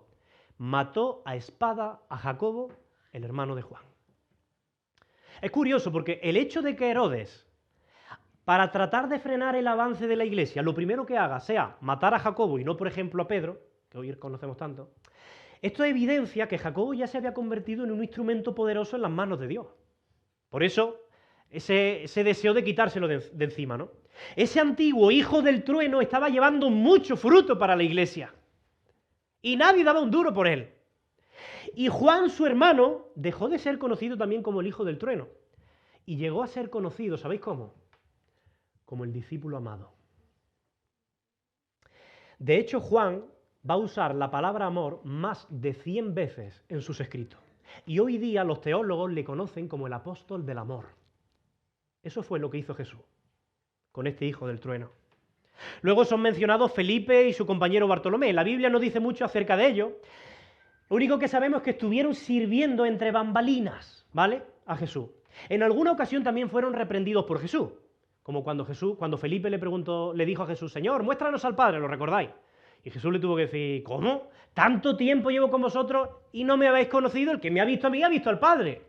Mató a espada a Jacobo, el hermano de Juan. Es curioso porque el hecho de que Herodes, para tratar de frenar el avance de la iglesia, lo primero que haga sea matar a Jacobo y no, por ejemplo, a Pedro, que hoy conocemos tanto, esto evidencia que Jacobo ya se había convertido en un instrumento poderoso en las manos de Dios. Por eso, ese deseo de quitárselo de encima, ¿no? Ese antiguo hijo del trueno estaba llevando mucho fruto para la iglesia. Y nadie daba un duro por él. Y Juan, su hermano, dejó de ser conocido también como el hijo del trueno. Y llegó a ser conocido, ¿sabéis cómo? Como el discípulo amado. De hecho, Juan va a usar la palabra amor más de 100 veces en sus escritos. Y hoy día los teólogos le conocen como el apóstol del amor. Eso fue lo que hizo Jesús con este hijo del trueno. Luego son mencionados Felipe y su compañero Bartolomé. La Biblia no dice mucho acerca de ellos. Lo único que sabemos es que estuvieron sirviendo entre bambalinas, ¿vale?, a Jesús. En alguna ocasión también fueron reprendidos por Jesús, como cuando Felipe le dijo a Jesús: Señor, muéstranos al Padre, ¿lo recordáis? Y Jesús le tuvo que decir: ¿cómo? ¿Tanto tiempo llevo con vosotros y no me habéis conocido? El que me ha visto a mí ha visto al Padre.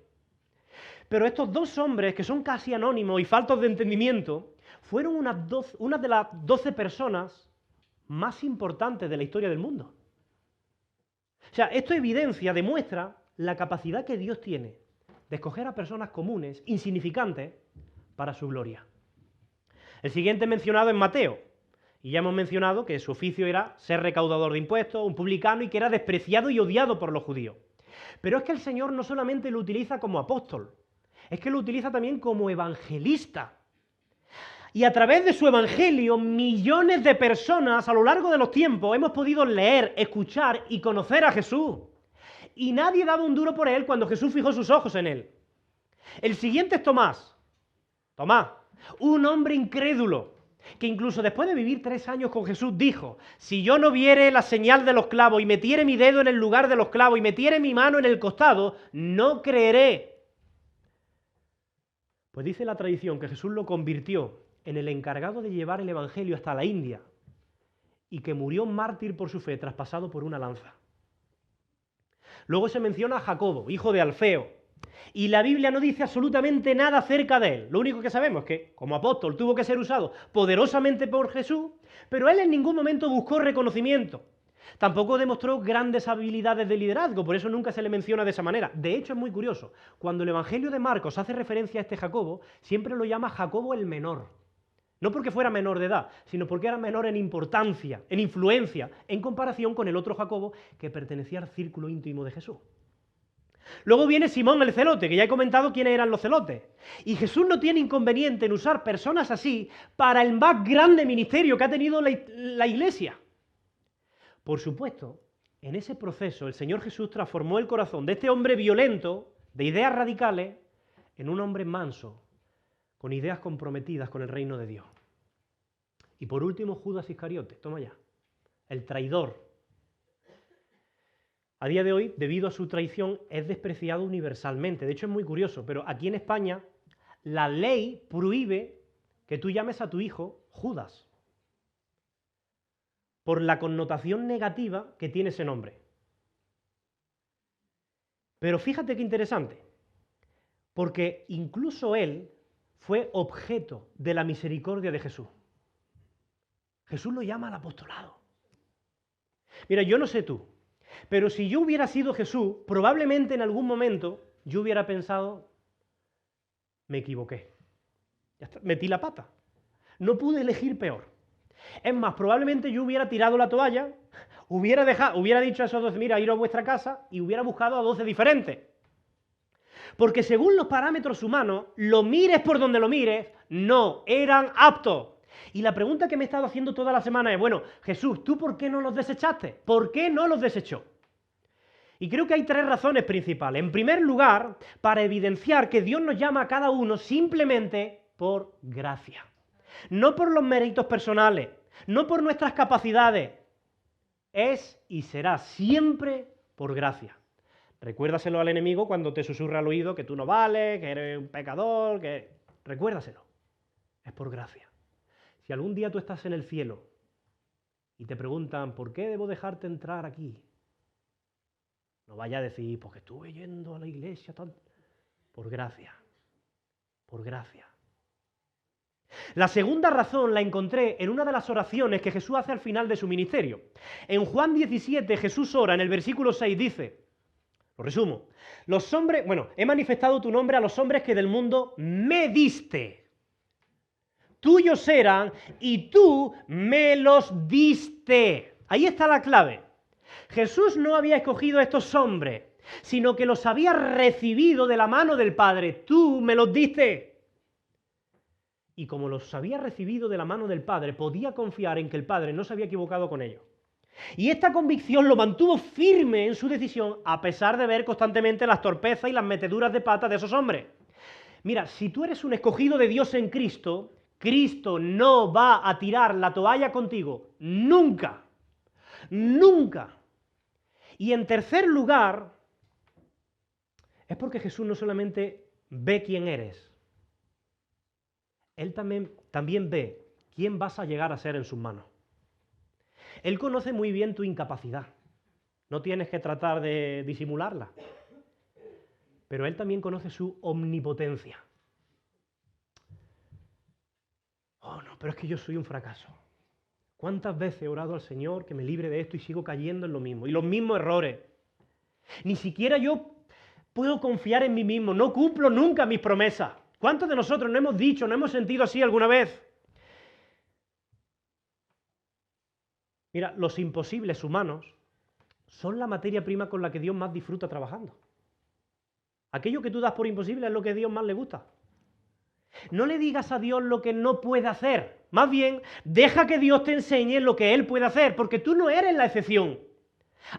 Pero estos dos hombres, que son casi anónimos y faltos de entendimiento, fueron una de las 12 personas más importantes de la historia del mundo. O sea, esto demuestra la capacidad que Dios tiene de escoger a personas comunes, insignificantes, para su gloria. El siguiente mencionado es Mateo. Y ya hemos mencionado que su oficio era ser recaudador de impuestos, un publicano, y que era despreciado y odiado por los judíos. Pero es que el Señor no solamente lo utiliza como apóstol, es que lo utiliza también como evangelista. Y a través de su evangelio, millones de personas a lo largo de los tiempos hemos podido leer, escuchar y conocer a Jesús. Y nadie daba un duro por él cuando Jesús fijó sus ojos en él. El siguiente es Tomás. Tomás, un hombre incrédulo, que incluso después de vivir 3 años con Jesús dijo: si yo no viere la señal de los clavos y metiere mi dedo en el lugar de los clavos y metiere mi mano en el costado, no creeré. Pues dice la tradición que Jesús lo convirtió en el encargado de llevar el evangelio hasta la India y que murió mártir por su fe, traspasado por una lanza. Luego se menciona a Jacobo, hijo de Alfeo, y la Biblia no dice absolutamente nada acerca de él. Lo único que sabemos es que, como apóstol, tuvo que ser usado poderosamente por Jesús, pero él en ningún momento buscó reconocimiento. Tampoco demostró grandes habilidades de liderazgo, por eso nunca se le menciona de esa manera. De hecho, es muy curioso. Cuando el Evangelio de Marcos hace referencia a este Jacobo, siempre lo llama Jacobo el menor. No porque fuera menor de edad, sino porque era menor en importancia, en influencia, en comparación con el otro Jacobo que pertenecía al círculo íntimo de Jesús. Luego viene Simón el celote, que ya he comentado quiénes eran los celotes. Y Jesús no tiene inconveniente en usar personas así para el más grande ministerio que ha tenido la iglesia. Por supuesto, en ese proceso el Señor Jesús transformó el corazón de este hombre violento, de ideas radicales, en un hombre manso, con ideas comprometidas con el reino de Dios. Y por último, Judas Iscariote, toma ya, el traidor. A día de hoy, debido a su traición, es despreciado universalmente. De hecho, es muy curioso, pero aquí en España la ley prohíbe que tú llames a tu hijo Judas, por la connotación negativa que tiene ese nombre. Pero fíjate qué interesante, porque incluso él fue objeto de la misericordia de Jesús. Jesús lo llama al apostolado. Mira, yo no sé tú, pero si yo hubiera sido Jesús, probablemente en algún momento yo hubiera pensado: me equivoqué, ya está, metí la pata, no pude elegir peor. Es más, probablemente yo hubiera tirado la toalla, hubiera dicho a esos 12, mira, iros a vuestra casa, y hubiera buscado a 12 diferentes. Porque según los parámetros humanos, lo mires por donde lo mires, no eran aptos. Y la pregunta que me he estado haciendo toda la semana es, bueno, Jesús, ¿tú por qué no los desechaste? ¿Por qué no los desechó? Y creo que hay 3 razones principales. En primer lugar, para evidenciar que Dios nos llama a cada uno simplemente por gracia. No por los méritos personales, no por nuestras capacidades. Es y será siempre por gracia. Recuérdaselo al enemigo cuando te susurra al oído que tú no vales, que eres un pecador, que... Recuérdaselo. Es por gracia. Si algún día tú estás en el cielo y te preguntan, ¿por qué debo dejarte entrar aquí? No vaya a decir, porque estuve yendo a la iglesia tanto. Por gracia. Por gracia. La segunda razón la encontré en una de las oraciones que Jesús hace al final de su ministerio. En Juan 17, Jesús ora, en el versículo 6, dice, lo resumo, los hombres, he manifestado tu nombre a los hombres que del mundo me diste. Tuyos eran y tú me los diste. Ahí está la clave. Jesús no había escogido a estos hombres, sino que los había recibido de la mano del Padre. Tú me los diste. Y como los había recibido de la mano del Padre, podía confiar en que el Padre no se había equivocado con ellos. Y esta convicción lo mantuvo firme en su decisión, a pesar de ver constantemente las torpezas y las meteduras de pata de esos hombres. Mira, si tú eres un escogido de Dios en Cristo, Cristo no va a tirar la toalla contigo. Nunca. Nunca. Y en tercer lugar, es porque Jesús no solamente ve quién eres, Él también ve quién vas a llegar a ser en sus manos. Él conoce muy bien tu incapacidad. No tienes que tratar de disimularla. Pero Él también conoce su omnipotencia. Oh, no, pero es que yo soy un fracaso. ¿Cuántas veces he orado al Señor que me libre de esto y sigo cayendo en lo mismo? Y los mismos errores. Ni siquiera yo puedo confiar en mí mismo. No cumplo nunca mis promesas. ¿Cuántos de nosotros no hemos dicho, no hemos sentido así alguna vez? Mira, los imposibles humanos son la materia prima con la que Dios más disfruta trabajando. Aquello que tú das por imposible es lo que a Dios más le gusta. No le digas a Dios lo que no puede hacer. Más bien, deja que Dios te enseñe lo que Él puede hacer, porque tú no eres la excepción.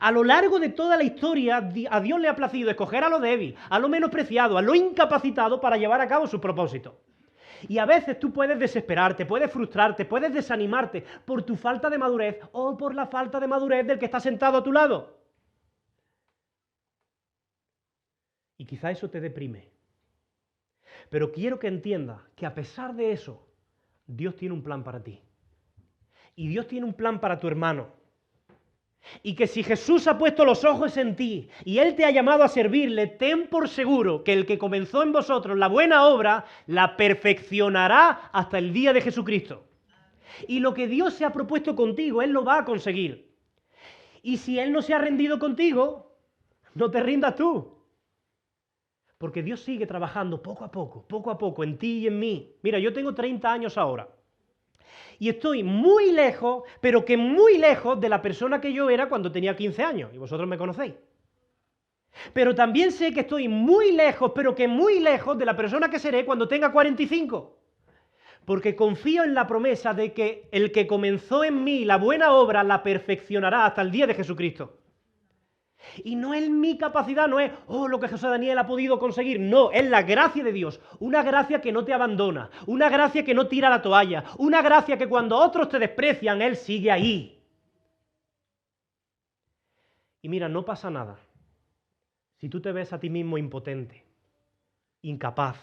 A lo largo de toda la historia, a Dios le ha placido escoger a lo débil, a lo menospreciado, a lo incapacitado para llevar a cabo sus propósitos. Y a veces tú puedes desesperarte, puedes frustrarte, puedes desanimarte por tu falta de madurez o por la falta de madurez del que está sentado a tu lado. Y quizá eso te deprime. Pero quiero que entiendas que a pesar de eso, Dios tiene un plan para ti. Y Dios tiene un plan para tu hermano. Y que si Jesús ha puesto los ojos en ti y Él te ha llamado a servirle, ten por seguro que el que comenzó en vosotros la buena obra, la perfeccionará hasta el día de Jesucristo. Y lo que Dios se ha propuesto contigo, Él lo va a conseguir. Y si Él no se ha rendido contigo, no te rindas tú. Porque Dios sigue trabajando poco a poco, en ti y en mí. Mira, yo tengo 30 años ahora. Y estoy muy lejos, pero que muy lejos de la persona que yo era cuando tenía 15 años. Y vosotros me conocéis. Pero también sé que estoy muy lejos, pero que muy lejos de la persona que seré cuando tenga 45. Porque confío en la promesa de que el que comenzó en mí la buena obra la perfeccionará hasta el día de Jesucristo. Y no es mi capacidad, no es, lo que José Daniel ha podido conseguir. No, es la gracia de Dios. Una gracia que no te abandona. Una gracia que no tira la toalla. Una gracia que cuando otros te desprecian, Él sigue ahí. Y mira, no pasa nada si tú te ves a ti mismo impotente, incapaz,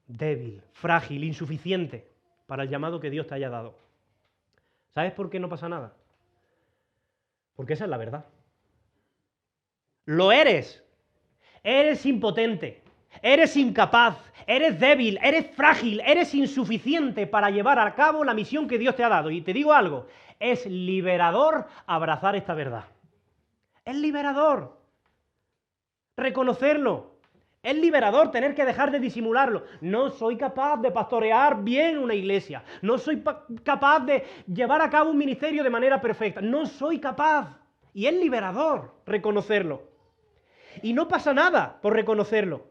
débil, frágil, insuficiente para el llamado que Dios te haya dado. ¿Sabes por qué no pasa nada? Porque esa es la verdad. Lo eres. Eres impotente, eres incapaz, eres débil, eres frágil, eres insuficiente para llevar a cabo la misión que Dios te ha dado. Y te digo algo, es liberador abrazar esta verdad. Es liberador reconocerlo. Es liberador tener que dejar de disimularlo. No soy capaz de pastorear bien una iglesia. No soy capaz de llevar a cabo un ministerio de manera perfecta. No soy capaz. Y es liberador reconocerlo. Y no pasa nada por reconocerlo.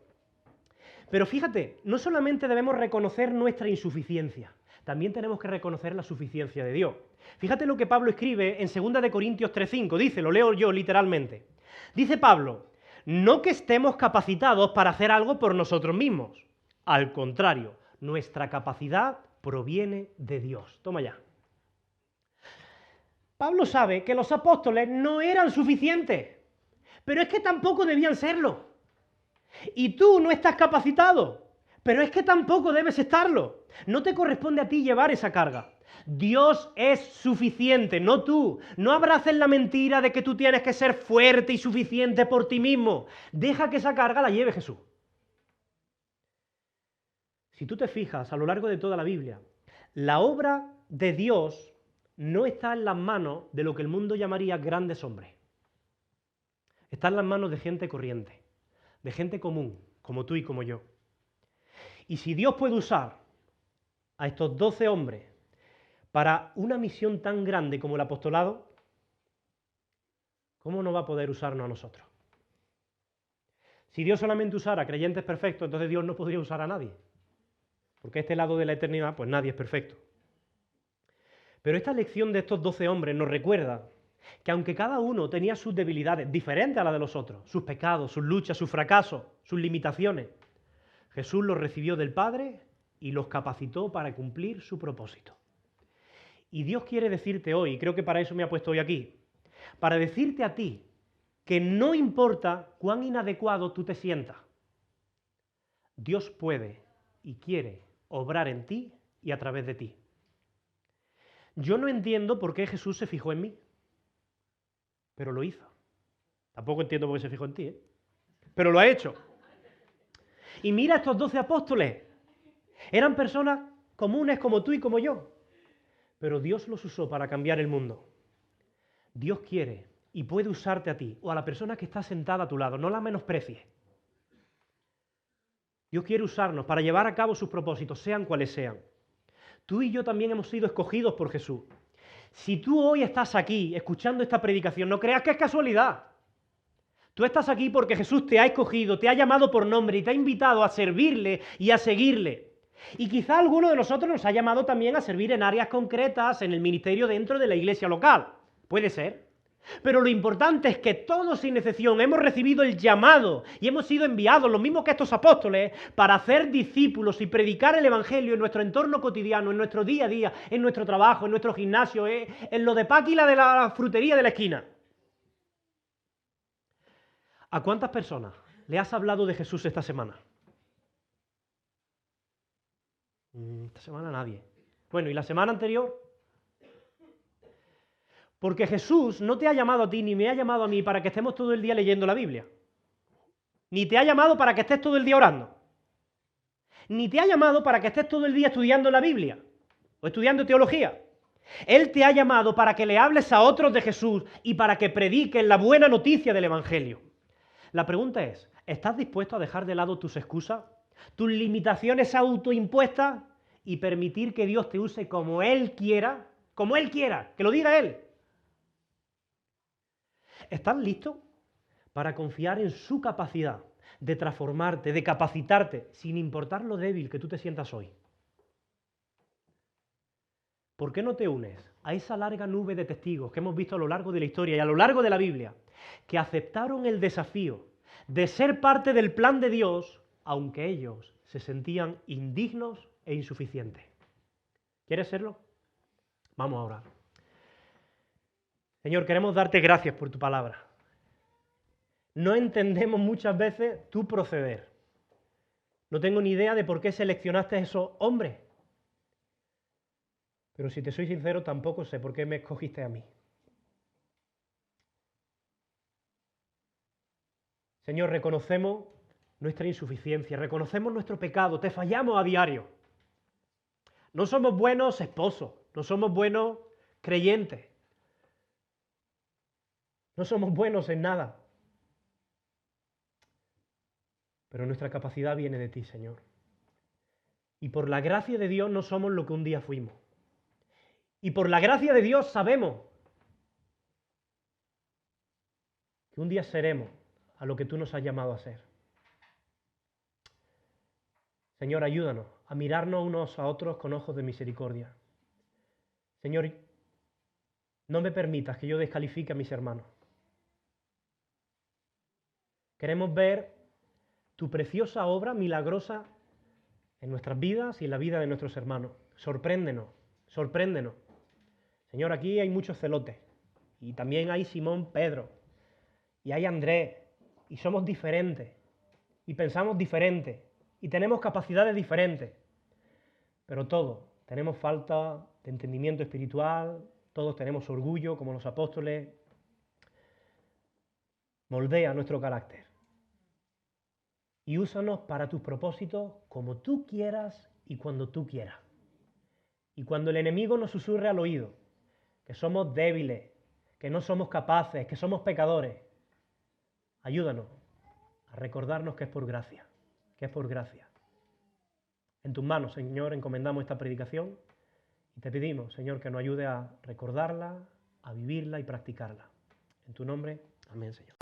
Pero fíjate, no solamente debemos reconocer nuestra insuficiencia, también tenemos que reconocer la suficiencia de Dios. Fíjate lo que Pablo escribe en 2 de Corintios 3:5. Dice, lo leo yo literalmente. Dice Pablo, no que estemos capacitados para hacer algo por nosotros mismos. Al contrario, nuestra capacidad proviene de Dios. Toma ya. Pablo sabe que los apóstoles no eran suficientes, pero es que tampoco debían serlo. Y tú no estás capacitado, pero es que tampoco debes estarlo. No te corresponde a ti llevar esa carga. Dios es suficiente, no tú. No abraces la mentira de que tú tienes que ser fuerte y suficiente por ti mismo. Deja que esa carga la lleve Jesús. Si tú te fijas a lo largo de toda la Biblia, la obra de Dios no está en las manos de lo que el mundo llamaría grandes hombres. Está en las manos de gente corriente, de gente común, como tú y como yo. Y si Dios puede usar a estos 12 hombres para una misión tan grande como el apostolado, ¿cómo no va a poder usarnos a nosotros? Si Dios solamente usara a creyentes perfectos, entonces Dios no podría usar a nadie. Porque a este lado de la eternidad, pues nadie es perfecto. Pero esta lección de estos 12 hombres nos recuerda que aunque cada uno tenía sus debilidades diferentes a las de los otros, sus pecados, sus luchas, sus fracasos, sus limitaciones, Jesús los recibió del Padre y los capacitó para cumplir su propósito. Y Dios quiere decirte hoy, y creo que para eso me ha puesto hoy aquí, para decirte a ti que no importa cuán inadecuado tú te sientas, Dios puede y quiere obrar en ti y a través de ti. Yo no entiendo por qué Jesús se fijó en mí, pero lo hizo. Tampoco entiendo por qué se fijó en ti, pero lo ha hecho. Y mira estos 12 apóstoles. Eran personas comunes como tú y como yo. Pero Dios los usó para cambiar el mundo. Dios quiere y puede usarte a ti o a la persona que está sentada a tu lado. No la menosprecies. Dios quiere usarnos para llevar a cabo sus propósitos, sean cuales sean. Tú y yo también hemos sido escogidos por Jesús. Si tú hoy estás aquí escuchando esta predicación, no creas que es casualidad. Tú estás aquí porque Jesús te ha escogido, te ha llamado por nombre y te ha invitado a servirle y a seguirle. Y quizá alguno de nosotros nos ha llamado también a servir en áreas concretas en el ministerio dentro de la iglesia local. Puede ser. Pero lo importante es que todos sin excepción hemos recibido el llamado y hemos sido enviados, lo mismo que estos apóstoles, para hacer discípulos y predicar el evangelio en nuestro entorno cotidiano, en nuestro día a día, en nuestro trabajo, en nuestro gimnasio, en lo de Páquila de la frutería de la esquina. ¿A cuántas personas le has hablado de Jesús esta semana? Esta semana nadie. Bueno, ¿y la semana anterior? Porque Jesús no te ha llamado a ti ni me ha llamado a mí para que estemos todo el día leyendo la Biblia. Ni te ha llamado para que estés todo el día orando. Ni te ha llamado para que estés todo el día estudiando la Biblia o estudiando teología. Él te ha llamado para que le hables a otros de Jesús y para que prediques la buena noticia del Evangelio. La pregunta es, ¿estás dispuesto a dejar de lado tus excusas, tus limitaciones autoimpuestas y permitir que Dios te use como Él quiera, que lo diga Él? ¿Estás listo para confiar en su capacidad de transformarte, de capacitarte, sin importar lo débil que tú te sientas hoy? ¿Por qué no te unes a esa larga nube de testigos que hemos visto a lo largo de la historia y a lo largo de la Biblia, que aceptaron el desafío de ser parte del plan de Dios, aunque ellos se sentían indignos e insuficientes? ¿Quieres serlo? Vamos a orar. Señor, queremos darte gracias por tu palabra. No entendemos muchas veces tu proceder. No tengo ni idea de por qué seleccionaste a esos hombres. Pero si te soy sincero, tampoco sé por qué me escogiste a mí. Señor, reconocemos nuestra insuficiencia, reconocemos nuestro pecado, te fallamos a diario. No somos buenos esposos, no somos buenos creyentes, no somos buenos en nada. pero nuestra capacidad viene de ti, Señor. Y por la gracia de Dios no somos lo que un día fuimos. Y por la gracia de Dios sabemos que un día seremos a lo que tú nos has llamado a ser. Señor, ayúdanos a mirarnos unos a otros con ojos de misericordia. Señor, no me permitas que yo descalifique a mis hermanos. Queremos ver tu preciosa obra milagrosa en nuestras vidas y en la vida de nuestros hermanos. Sorpréndenos, sorpréndenos. Señor, aquí hay muchos celotes. Y también hay Simón Pedro. Y hay Andrés. Y somos diferentes. Y pensamos diferente. Y tenemos capacidades diferentes. Pero todos tenemos falta de entendimiento espiritual. Todos tenemos orgullo, como los apóstoles. Moldea nuestro carácter. Y úsanos para tus propósitos como tú quieras y cuando tú quieras. Y cuando el enemigo nos susurre al oído que somos débiles, que no somos capaces, que somos pecadores, ayúdanos a recordarnos que es por gracia, que es por gracia. En tus manos, Señor, encomendamos esta predicación y te pedimos, Señor, que nos ayude a recordarla, a vivirla y practicarla. En tu nombre, amén, Señor.